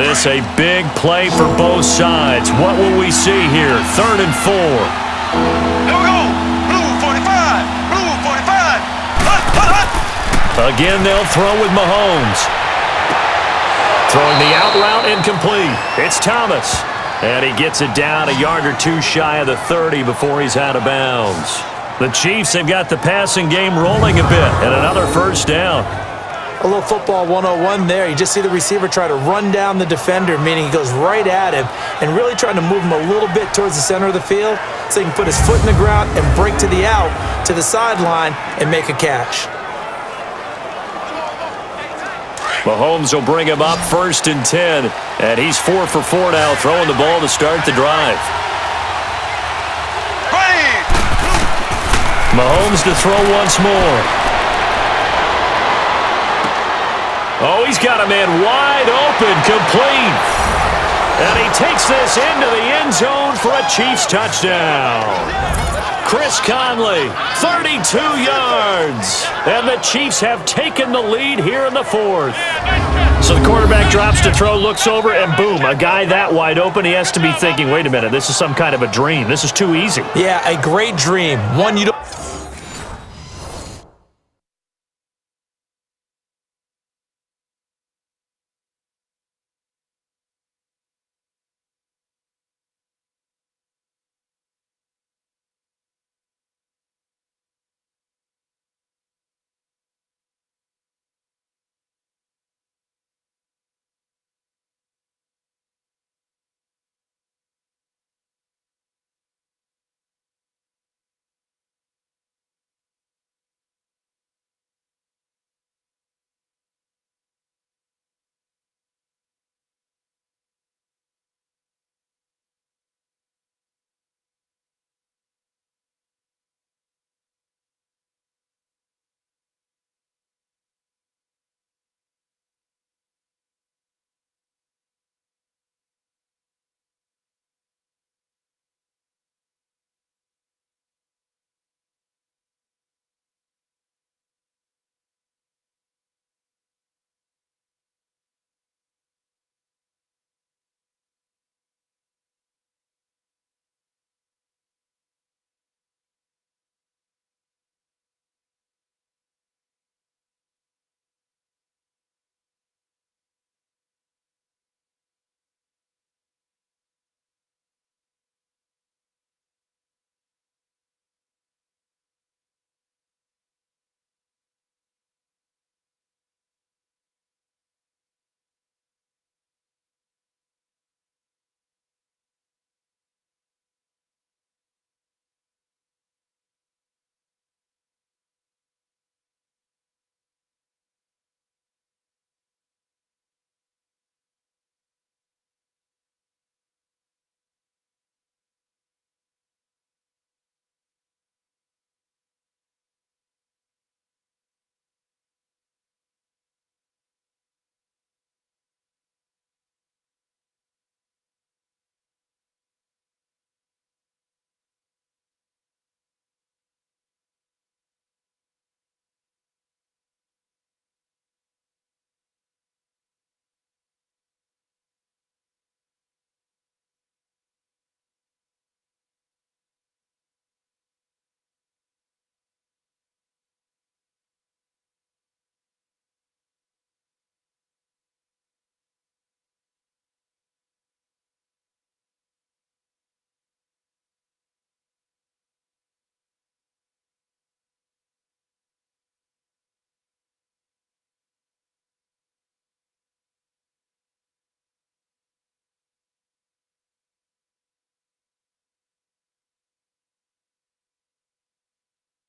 This a big play for both sides. What will we see here? 3rd and 4. Here we go. Blue 45. Blue 45. Hut, hut, hut. Again, they'll throw with Mahomes. Throwing the out route incomplete. It's Thomas. And he gets it down a yard or two shy of the 30 before he's out of bounds. The Chiefs have got the passing game rolling a bit, and another first down. A little football 101 there. You just see the receiver try to run down the defender, meaning he goes right at him and really trying to move him a little bit towards the center of the field so he can put his foot in the ground and break to the out, to the sideline, and make a catch. Mahomes will bring him up 1st and 10, and he's 4 for 4 now, throwing the ball to start the drive. Ready. Mahomes to throw once more. Oh, he's got a man wide open, complete. And he takes this into the end zone for a Chiefs touchdown. Chris Conley, 32 yards. And the Chiefs have taken the lead here in the 4th. So the quarterback drops to throw, looks over, and boom, a guy that wide open, he has to be thinking, wait a minute, this is some kind of a dream. This is too easy. Yeah, a great dream. One you don't...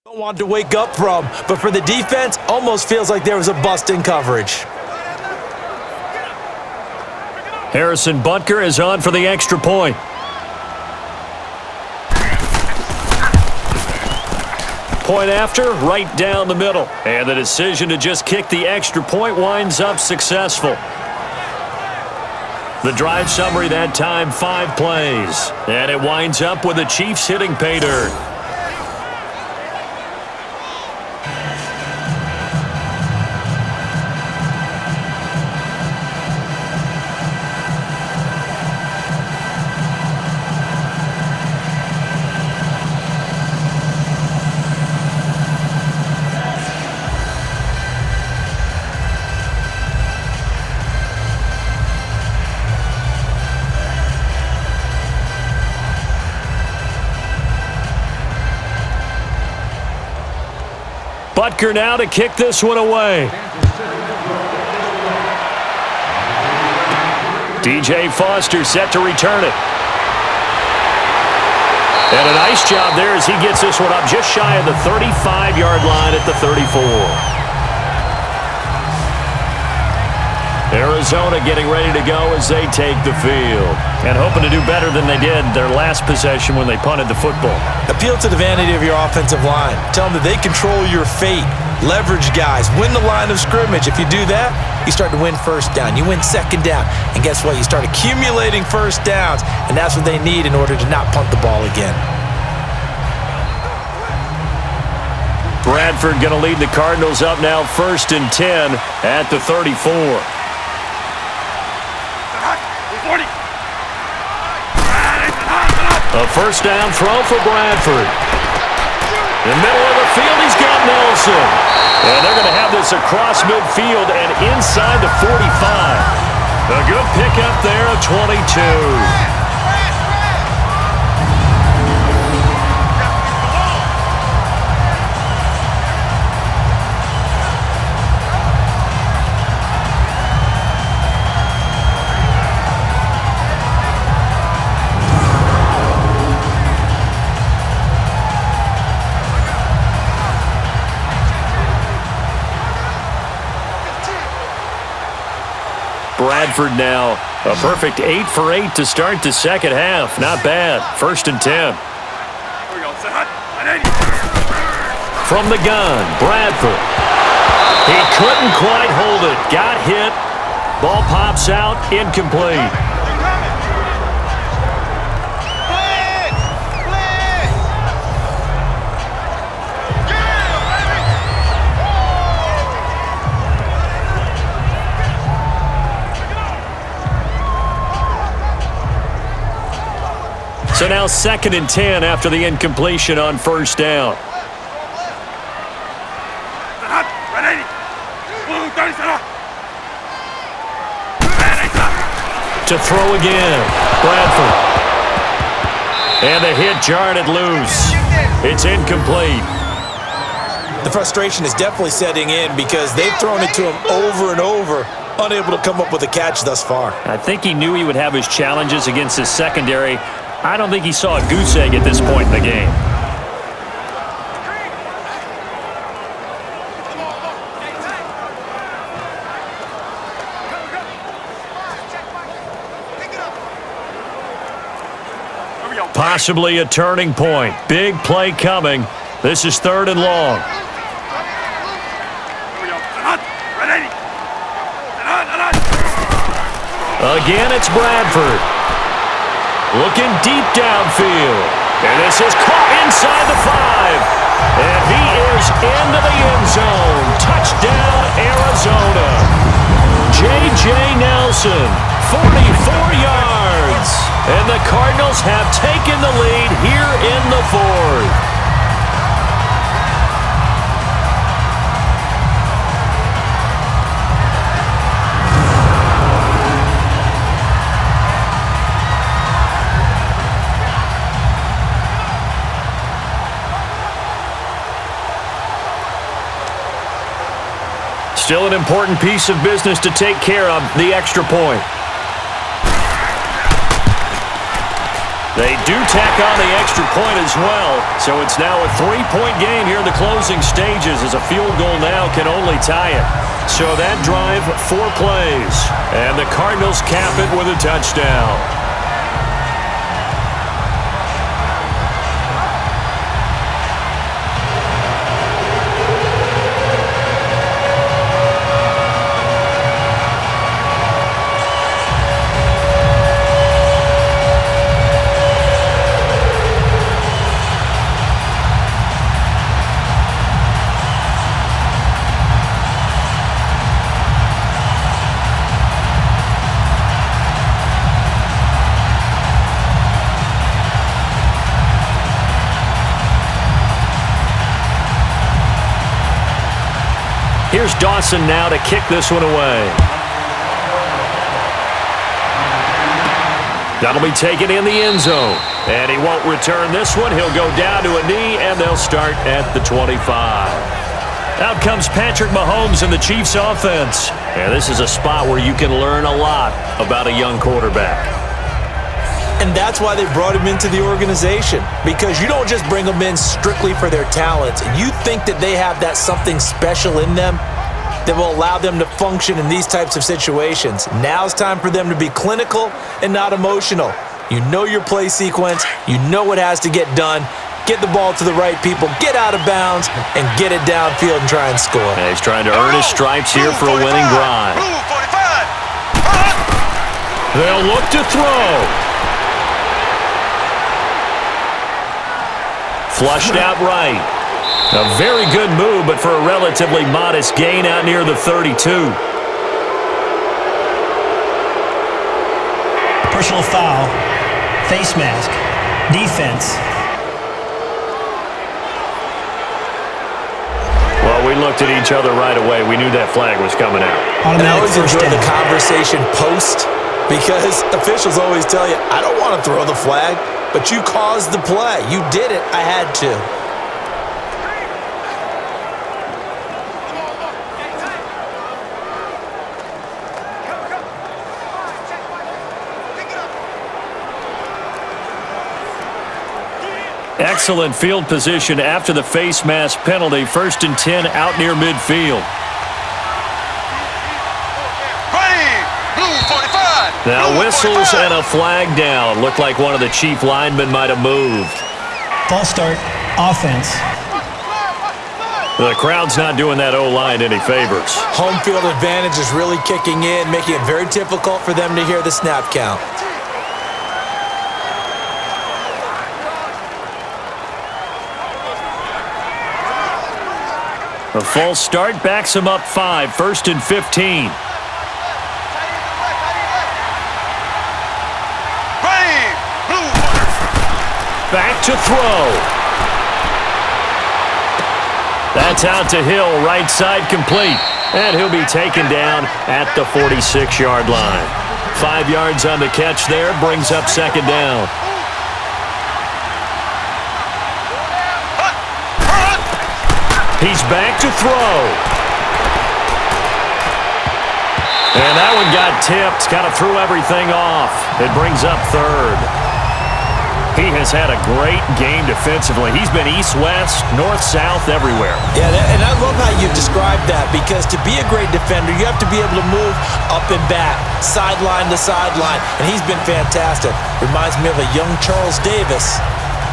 Don't want to wake up from, but for the defense, almost feels like there was a bust in coverage. Harrison Butker is on for the extra point. Point after, right down the middle. And the decision to just kick the extra point winds up successful. The drive summary that time, 5 plays. And it winds up with the Chiefs hitting pay dirt. Butker now to kick this one away. DJ Foster set to return it. And a nice job there as he gets this one up just shy of the 35-yard line at the 34. Arizona getting ready to go as they take the field. And hoping to do better than they did their last possession when they punted the football. Appeal to the vanity of your offensive line. Tell them that they control your fate. Leverage guys. Win the line of scrimmage. If you do that, you start to win first down. You win second down. And guess what? You start accumulating first downs. And that's what they need in order to not punt the ball again. Bradford going to lead the Cardinals up now 1st and 10 at the 34. A first down throw for Bradford. In the middle of the field, he's got Nelson. And they're going to have this across midfield and inside the 45. A good pickup there of 22. Bradford now a perfect 8 for 8 to start the second half. Not bad. 1st and 10. From the gun, Bradford. He couldn't quite hold it. Got hit. Ball pops out. Incomplete. So now 2nd and 10 after the incompletion on first down. To throw again, Bradford. And the hit jarred it loose. It's incomplete. The frustration is definitely setting in because they've thrown it to him over and over, unable to come up with a catch thus far. I think he knew he would have his challenges against his secondary. I don't think he saw a goose egg at this point in the game. Possibly a turning point. Big play coming. This is 3rd and long. Again, it's Bradford. Looking deep downfield. And this is caught inside the 5. And he is into the end zone. Touchdown, Arizona. J.J. Nelson, 44 yards. And the Cardinals have taken the lead here in the 4th. Still an important piece of business to take care of, the extra point. They do tack on the extra point as well, so it's now a 3-point game here in the closing stages as a field goal now can only tie it. So that drive, 4 plays, and the Cardinals cap it with a touchdown. Here's Dawson now to kick this one away. That'll be taken in the end zone. And he won't return this one. He'll go down to a knee, and they'll start at the 25. Out comes Patrick Mahomes in the Chiefs offense. And this is a spot where you can learn a lot about a young quarterback. And that's why they brought him into the organization, because you don't just bring them in strictly for their talents. You think that they have that something special in them that will allow them to function in these types of situations. Now it's time for them to be clinical and not emotional. You know your play sequence. You know what has to get done. Get the ball to the right people, get out of bounds, and get it downfield and try and score. And he's trying to earn his stripes here for a winning drive. They'll look to throw. Flushed out right. A very good move, but for a relatively modest gain out near the 32. Personal foul, face mask, defense. Well, we looked at each other right away. We knew that flag was coming out. And I always enjoy the conversation post, because officials always tell you, I don't want to throw the flag, but you caused the play. You did it. I had to. Excellent field position after the face mask penalty. 1st and 10 out near midfield. Now whistles and a flag down. Looked like one of the Chief linemen might have moved. False start, offense. The crowd's not doing that O-line any favors. Home field advantage is really kicking in, making it very difficult for them to hear the snap count. A false start backs him up 5. 1st and 15. Back to throw. That's out to Hill, right side complete. And he'll be taken down at the 46-yard line. 5 yards on the catch there, brings up 2nd down. He's back to throw. And that one got tipped, kind of threw everything off. It brings up 3rd. He has had a great game defensively. He's been east-west, north-south, everywhere. Yeah, and I love how you described that, because to be a great defender, you have to be able to move up and back, sideline to sideline, and he's been fantastic. Reminds me of a young Charles Davis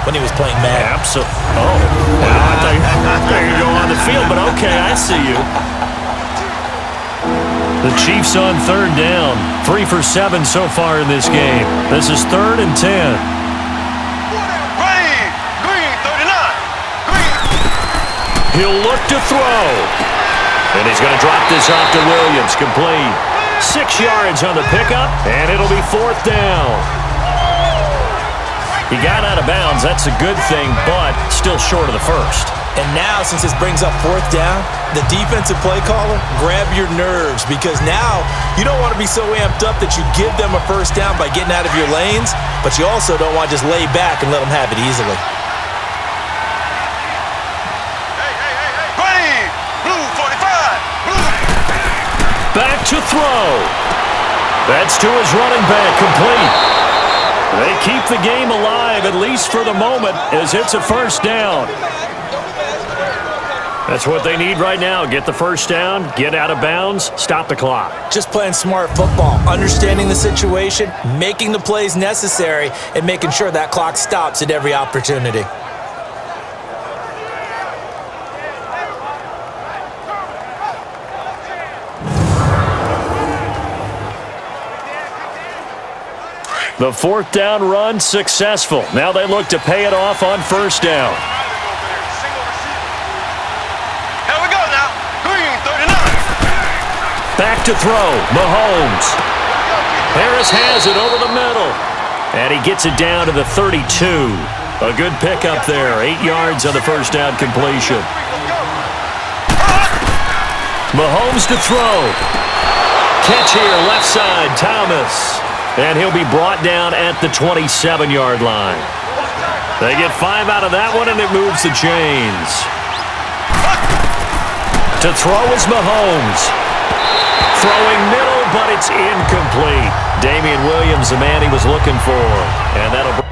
when he was playing Madden. Absolutely. Oh, well, I thought you go on the field, but okay, I see you. The Chiefs on 3rd down. 3 for 7 so far in this game. This is 3rd and 10. He'll look to throw. And he's going to drop this off to Williams. Complete. 6 yards on the pickup, and it'll be 4th down. He got out of bounds. That's a good thing, but still short of the 1st. And now, since this brings up 4th down, the defensive play caller, grab your nerves, because now you don't want to be so amped up that you give them a 1st down by getting out of your lanes, but you also don't want to just lay back and let them have it easily. Back to throw. That's to his running back, complete. They keep the game alive, at least for the moment, as it's a 1st down. That's what they need right now. Get the 1st down, get out of bounds, stop the clock. Just playing smart football, understanding the situation, making the plays necessary, and making sure that clock stops at every opportunity. The 4th down run successful. Now they look to pay it off on 1st down. Here we go now. Green 39. Back to throw. Mahomes. Harris has it over the middle. And he gets it down to the 32. A good pickup there. 8 yards on the 1st down completion. Mahomes to throw. Catch here, left side, Thomas. And he'll be brought down at the 27-yard line. They get 5 out of that one, and it moves the chains. To throw is Mahomes. Throwing middle, but it's incomplete. Damian Williams, the man he was looking for. And that'll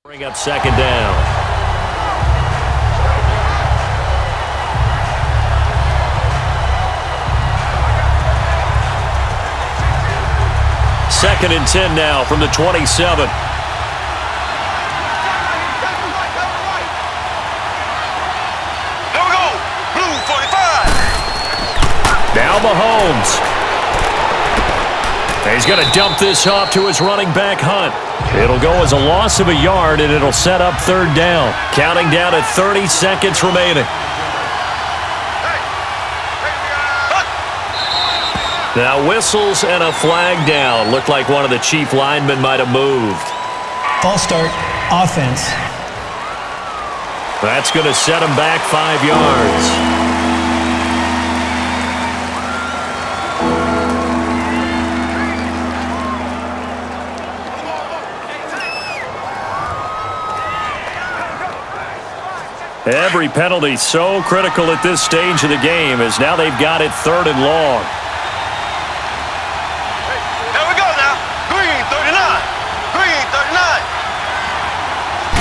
bring up second down. Second and 10 now from the 27. There we go. Blue 45. Now Mahomes. And he's going to dump this off to his running back, Hunt. It'll go as a loss of a yard, and it'll set up third down. Counting down at 30 seconds remaining. Now whistles and a flag down. Looked like one of the chief linemen might have moved. False start, offense. That's going to set him back 5 yards. Every penalty so critical at this stage of the game as now they've got it 3rd and long. There we go now. Green 39. Green 39.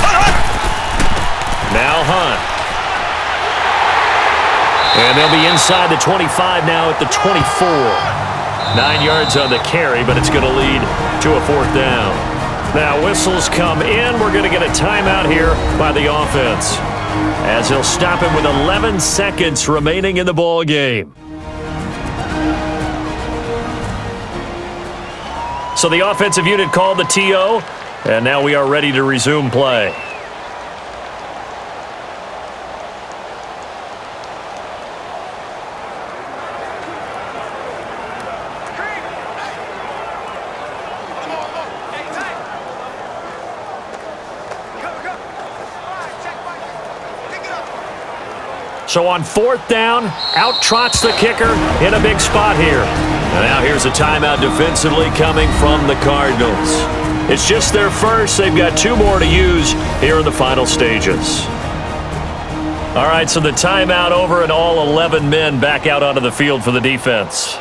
Hunt. Now Hunt. And they'll be inside the 25 now at the 24. 9 yards on the carry, but it's going to lead to a 4th down. Now whistles come in. We're going to get a timeout here by the offense, as he'll stop it with 11 seconds remaining in the ball game. So the offensive unit called the TO, and now we are ready to resume play. So on 4th down, out trots the kicker in a big spot here. And now here's a timeout defensively coming from the Cardinals. It's just their first. They've got 2 more to use here in the final stages. All right, so the timeout over and all 11 men back out onto the field for the defense.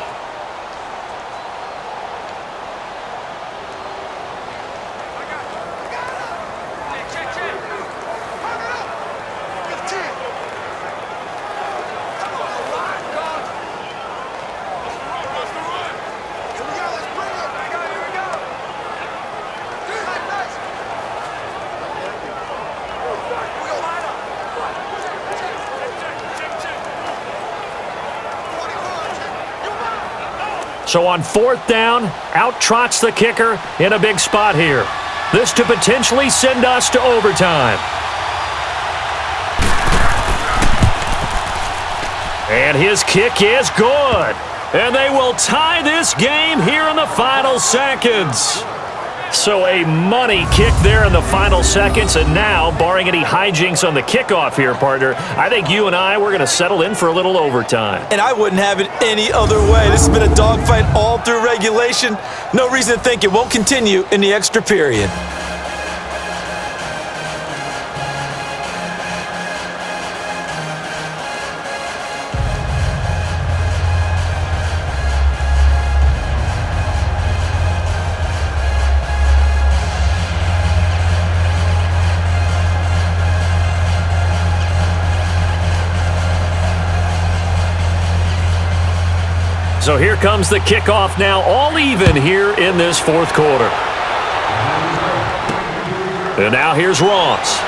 So on 4th down, out trots the kicker in a big spot here. This to potentially send us to overtime. And his kick is good. And they will tie this game here in the final seconds. So a money kick there in the final seconds. And now, barring any hijinks on the kickoff here, partner, I think you and I, we're going to settle in for a little overtime. And I wouldn't have it any other way. This has been a dogfight all through regulation. No reason to think it won't continue in the extra period. So here comes the kickoff now, all even here in this 4th quarter. And now here's Ross.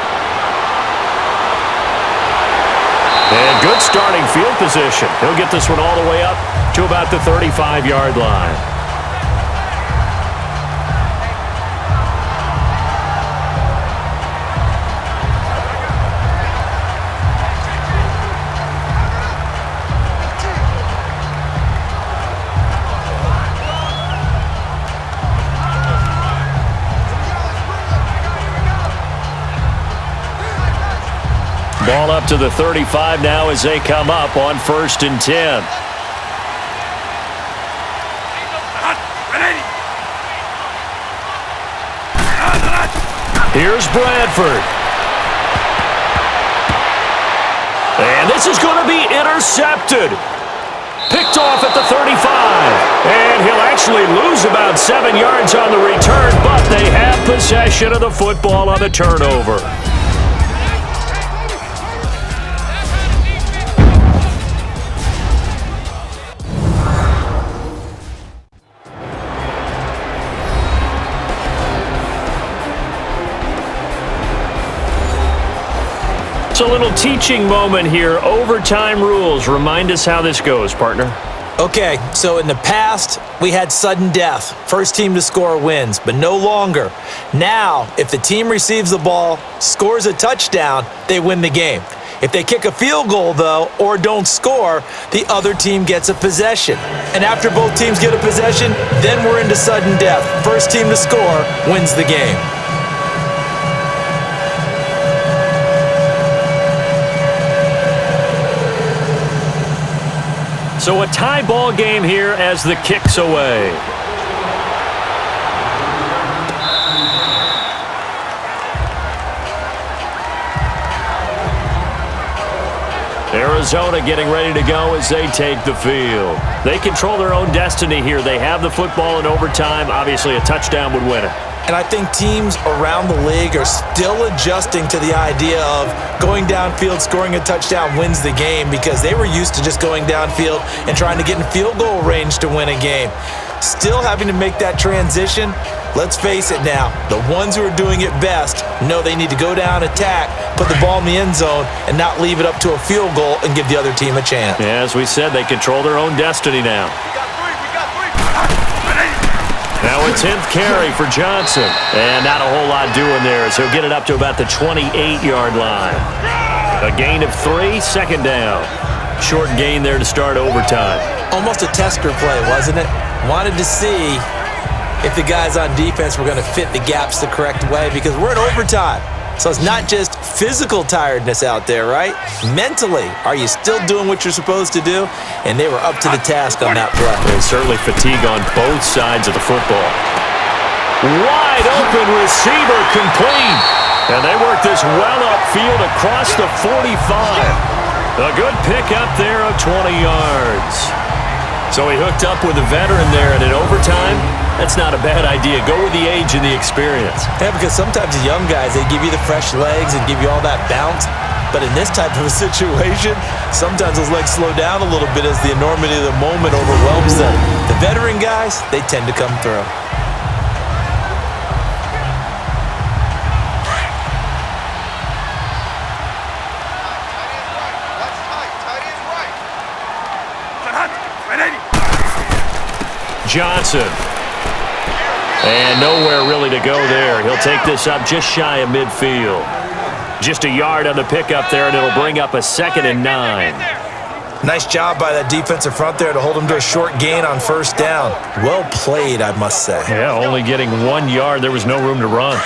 And good starting field position. He'll get this one all the way up to about the 35-yard line. Ball up to the 35 now as they come up on 1st and 10. Here's Bradford. And this is going to be intercepted. Picked off at the 35. And he'll actually lose about 7 yards on the return, but they have possession of the football on the turnover. It's a little teaching moment here. Overtime rules. Remind us how this goes, partner. Okay, so in the past, we had sudden death. First team to score wins, but no longer. Now, if the team receives the ball, scores a touchdown, they win the game. If they kick a field goal, though, or don't score, the other team gets a possession. And after both teams get a possession, then we're into sudden death. First team to score wins the game. So a tie ball game here as the kick's away. Arizona getting ready to go as they take the field. They control their own destiny here. They have the football in overtime. Obviously, a touchdown would win it. And I think teams around the league are still adjusting to the idea of going downfield, scoring a touchdown wins the game, because they were used to just going downfield and trying to get in field goal range to win a game. Still having to make that transition. Let's face it now, the ones who are doing it best know they need to go down, attack, put the ball in the end zone, and not leave it up to a field goal and give the other team a chance. Yeah, as we said, they control their own destiny now. Now a 10th carry for Johnson. And not a whole lot doing there, so he'll get it up to about the 28-yard line. A gain of 3, second down. Short gain there to start overtime. Almost a tester play, wasn't it? Wanted to see if the guys on defense were going to fit the gaps the correct way, because we're in overtime. So it's not just physical tiredness out there, right? Mentally, are you still doing what you're supposed to do? And they were up to the task on that play. And certainly fatigue on both sides of the football. Wide open receiver complete. And they work this well upfield across the 45. A good pickup there of 20 yards. So he hooked up with a veteran there, and in overtime, that's not a bad idea. Go with the age and the experience. Yeah, because sometimes the young guys, they give you the fresh legs and give you all that bounce. But in this type of a situation, sometimes those legs slow down a little bit as the enormity of the moment overwhelms them. The veteran guys, they tend to come through. Johnson. And nowhere really to go there. He'll take this up just shy of midfield. Just a yard on the pickup there, and it'll bring up a 2nd and 9. Nice job by that defensive front there to hold him to a short gain on first down. Well played, I must say. Yeah, only getting 1 yard. There was no room to run.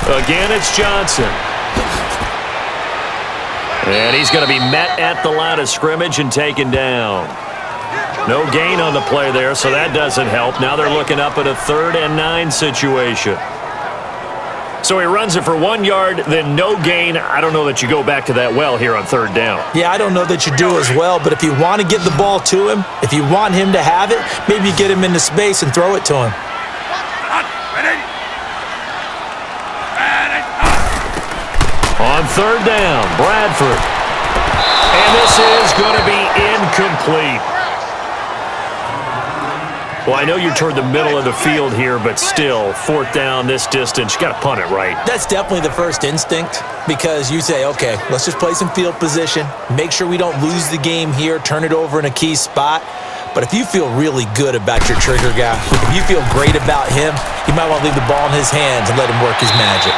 Again, it's Johnson. And he's going to be met at the line of scrimmage and taken down. No gain on the play there, so that doesn't help. Now they're looking up at a 3rd and 9 situation. So he runs it for 1 yard, then no gain. I don't know that you go back to that well here on 3rd down. Yeah, I don't know that you do as well, but if you want to get the ball to him, if you want him to have it, maybe you get him into space and throw it to him. On 3rd down, Bradford. And this is going to be incomplete. Well, I know you're toward the middle of the field here, but still, 4th down, this distance, you got to punt it right. That's definitely the first instinct, because you say, okay, let's just play some field position, make sure we don't lose the game here, turn it over in a key spot. But if you feel really good about your trigger guy, if you feel great about him, you might want to leave the ball in his hands and let him work his magic.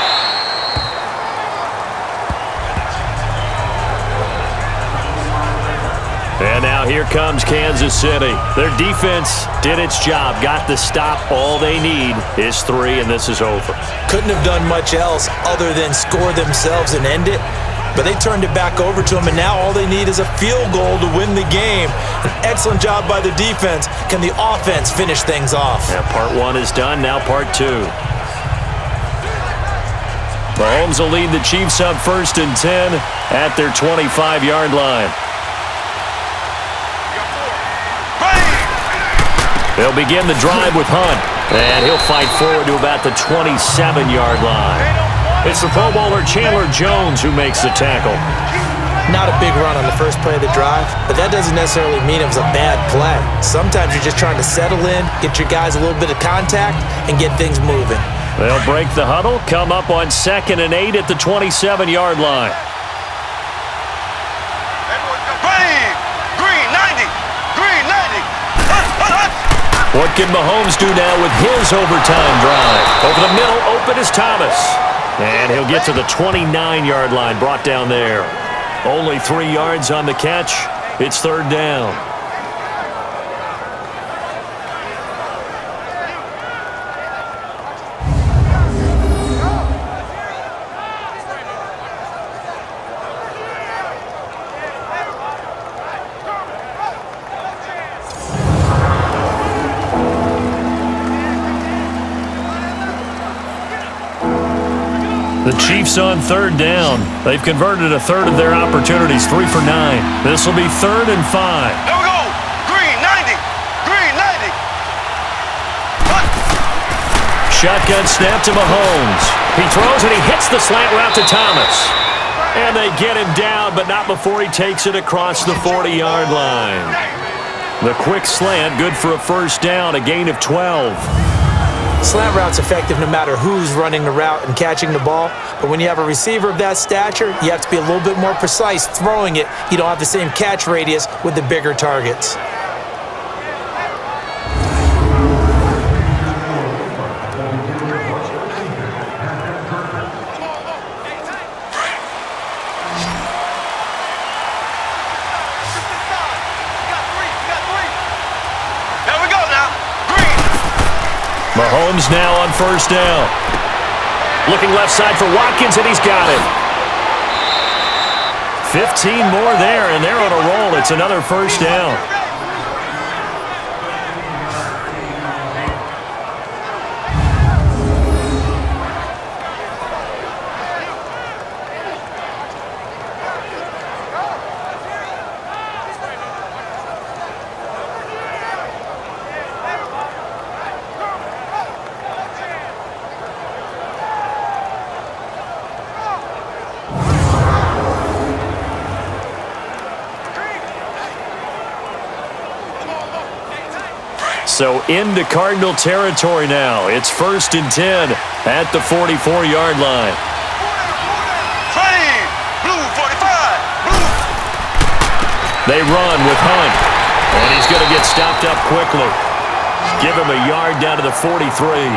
And now Now here comes Kansas City. Their defense did its job, got the stop. All they need is 3, and this is over. Couldn't have done much else other than score themselves and end it, but they turned it back over to them, and now all they need is a field goal to win the game. An excellent job by the defense. Can the offense finish things off? Now part 1 is done, now part 2. Mahomes will lead the Chiefs up 1st and 10 at their 25-yard line. They'll begin the drive with Hunt, and he'll fight forward to about the 27-yard line. It's the Pro Bowler Chandler Jones who makes the tackle. Not a big run on the first play of the drive, but that doesn't necessarily mean it was a bad play. Sometimes you're just trying to settle in, get your guys a little bit of contact, and get things moving. They'll break the huddle, come up on 2nd and 8 at the 27-yard line. Green 90. Green 90. What can Mahomes do now with his overtime drive? Over the middle, open is Thomas. And he'll get to the 29-yard line, brought down there. Only 3 yards on the catch. It's 3rd down. The Chiefs on 3rd down. They've converted a 1/3 of their opportunities, 3 for 9. This will be 3rd and 5. There we go. Green 90. Green 90. Shotgun snap to Mahomes. He throws and he hits the slant route to Thomas. And they get him down, but not before he takes it across the 40-yard line. The quick slant, good for a 1st down, a gain of 12. Slant route's effective no matter who's running the route and catching the ball, but when you have a receiver of that stature, you have to be a little bit more precise throwing it. You don't have the same catch radius with the bigger targets. Mahomes now on 1st down. Looking left side for Watkins, and he's got it. 15 more there, and they're on a roll. It's another 1st down. So into Cardinal territory now. It's 1st and 10 at the 44-yard line. Blue 45. Blue. They run with Hunt, and he's going to get stopped up quickly. Give him a yard down to the 43.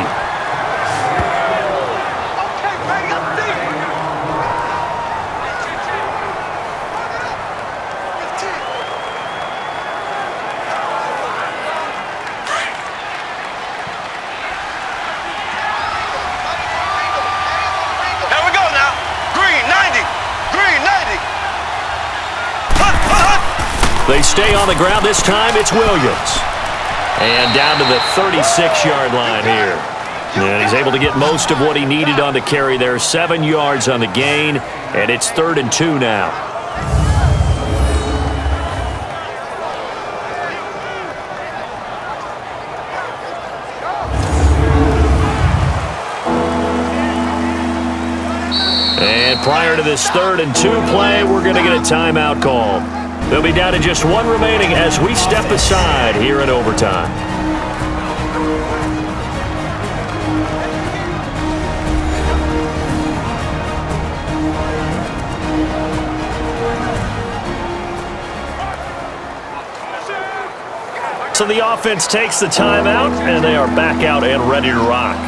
They stay on the ground. This time it's Williams. And down to the 36-yard line here. And he's able to get most of what he needed on the carry there. 7 yards on the gain, and it's 3rd and 2 now. And prior to this 3rd and 2 play, we're going to get a timeout call. They'll be down to just 1 remaining as we step aside here in overtime. So the offense takes the timeout, and they are back out and ready to rock.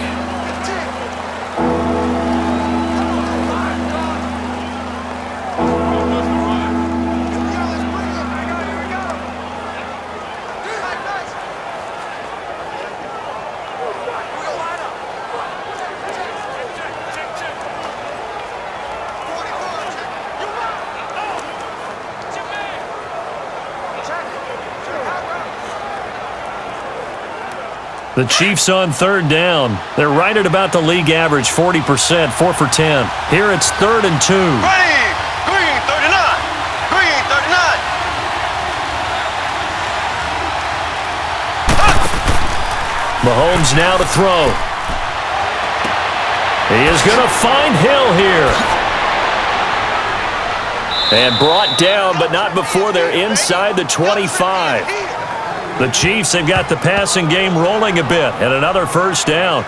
The Chiefs on third down. They're right at about the league average, 40%, 4 for 10. Here it's 3rd and 2. Ready. Green 39. Green 39. Mahomes now to throw. He is going to find Hill here. And brought down, but not before they're inside the 25. The Chiefs have got the passing game rolling a bit, and another first down.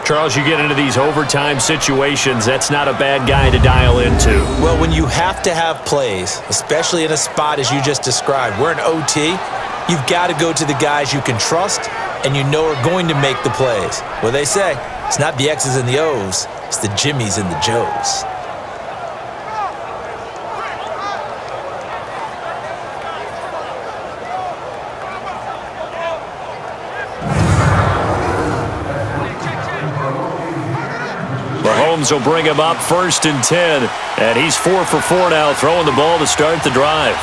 Charles, you get into these overtime situations, that's not a bad guy to dial into. Well, when you have to have plays, especially in a spot as you just described, we're in OT, you've got to go to the guys you can trust and you know are going to make the plays. Well, they say, it's not the X's and the O's, it's the Jimmies and the Joes. Mahomes will bring him up 1st and 10, and he's 4 for 4 now, throwing the ball to start the drive.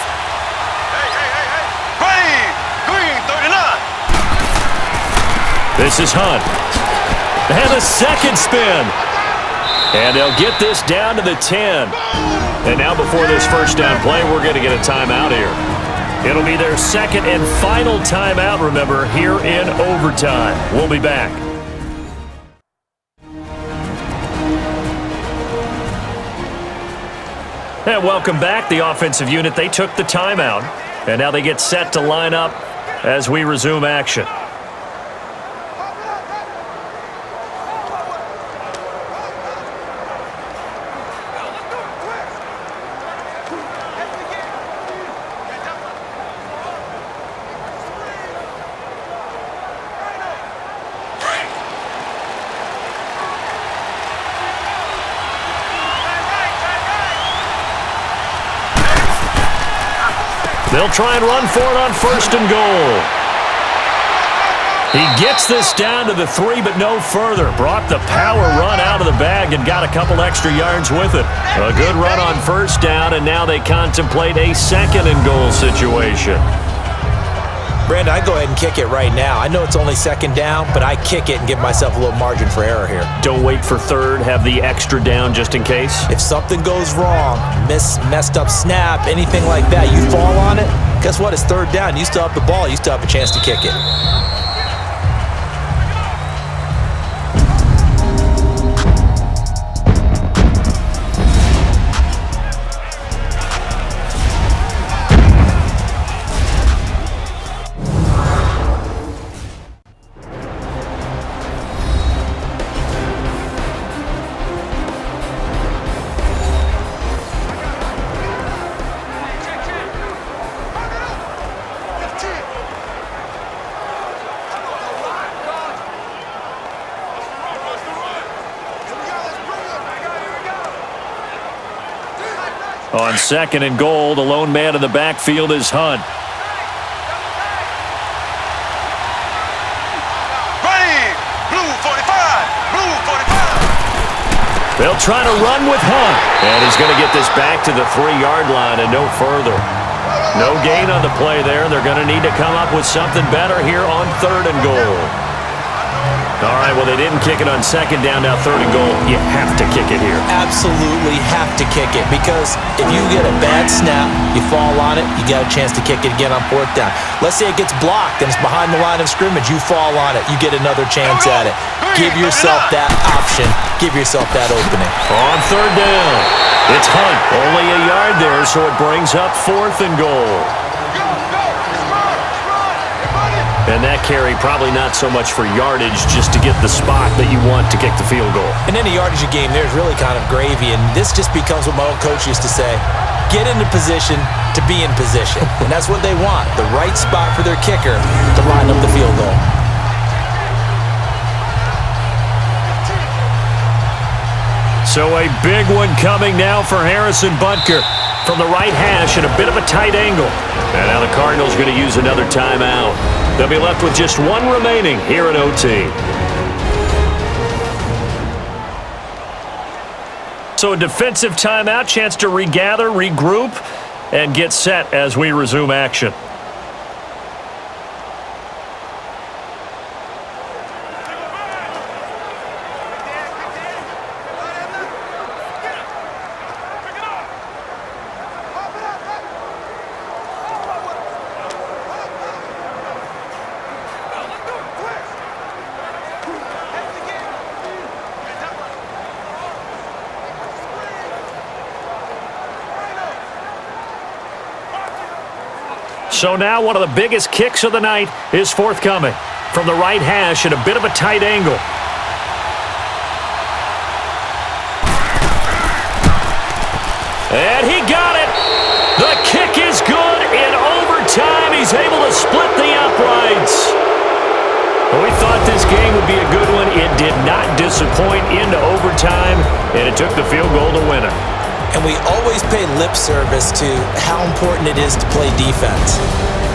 Ready. Green 39. This is Hunt. And a second spin. And they'll get this down to the 10. And now before this first down play, we're going to get a timeout here. It'll be their second and final timeout, remember, here in overtime. We'll be back. And welcome back. The offensive unit, they took the timeout. And now they get set to line up as we resume action. They'll try and run for it on 1st and goal. He gets this down to the 3, but no further. Brought the power run out of the bag and got a couple extra yards with it. A good run on 1st down, and now they contemplate a 2nd and goal situation. Brandon, I go ahead and kick it right now. I know it's only 2nd down, but I kick it and give myself a little margin for error here. Don't wait for 3rd. Have the extra down just in case. If something goes wrong, messed up snap, anything like that, you fall on it, guess what? It's 3rd down. You still have the ball. You still have a chance to kick it. On 2nd and goal, the lone man in the backfield is Hunt. Ready. Blue 45. Blue 45. They'll try to run with Hunt. And he's going to get this back to the 3-yard line and no further. No gain on the play there. They're going to need to come up with something better here on 3rd and goal. All right, well, they didn't kick it on 2nd down, now 3rd and goal. You have to kick it here. Absolutely have to kick it, because if you get a bad snap, you fall on it, you got a chance to kick it again on 4th down. Let's say it gets blocked and it's behind the line of scrimmage. You fall on it, you get another chance at it. Give yourself that option. Give yourself that opening. On 3rd down, it's Hunt. Only a yard there, so it brings up 4th and goal. And that carry probably not so much for yardage, just to get the spot that you want to kick the field goal. And in a yardage game, there's really kind of gravy, and this just becomes what my old coach used to say, get into position to be in position. And that's what they want, the right spot for their kicker to line up the field goal. So a big one coming now for Harrison Butker from the right hash at a bit of a tight angle. And now the Cardinals going to use another timeout. They'll be left with just one remaining here in OT. So a defensive timeout, chance to regather, regroup, and get set as we resume action. So now one of the biggest kicks of the night is forthcoming from the right hash at a bit of a tight angle. And he got it. The kick is good. In overtime, he's able to split the uprights. We thought this game would be a good one. It did not disappoint into overtime, and it took the field goal to win it. And we always pay lip service to how important it is to play defense.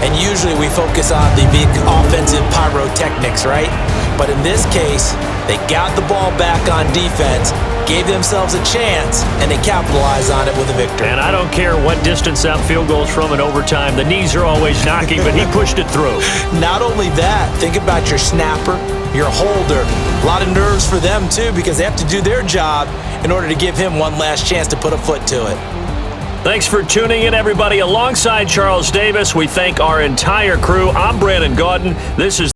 And usually we focus on the big offensive pyrotechnics, right? But in this case, they got the ball back on defense, gave themselves a chance, and they capitalized on it with a victory. And I don't care what distance that field goal's from in overtime. The knees are always knocking, but he pushed it through. Not only that, think about your snapper, your holder. A lot of nerves for them, too, because they have to do their job in order to give him one last chance to put a foot to it. Thanks for tuning in, everybody. Alongside Charles Davis, we thank our entire crew. I'm Brandon Gaudin. This is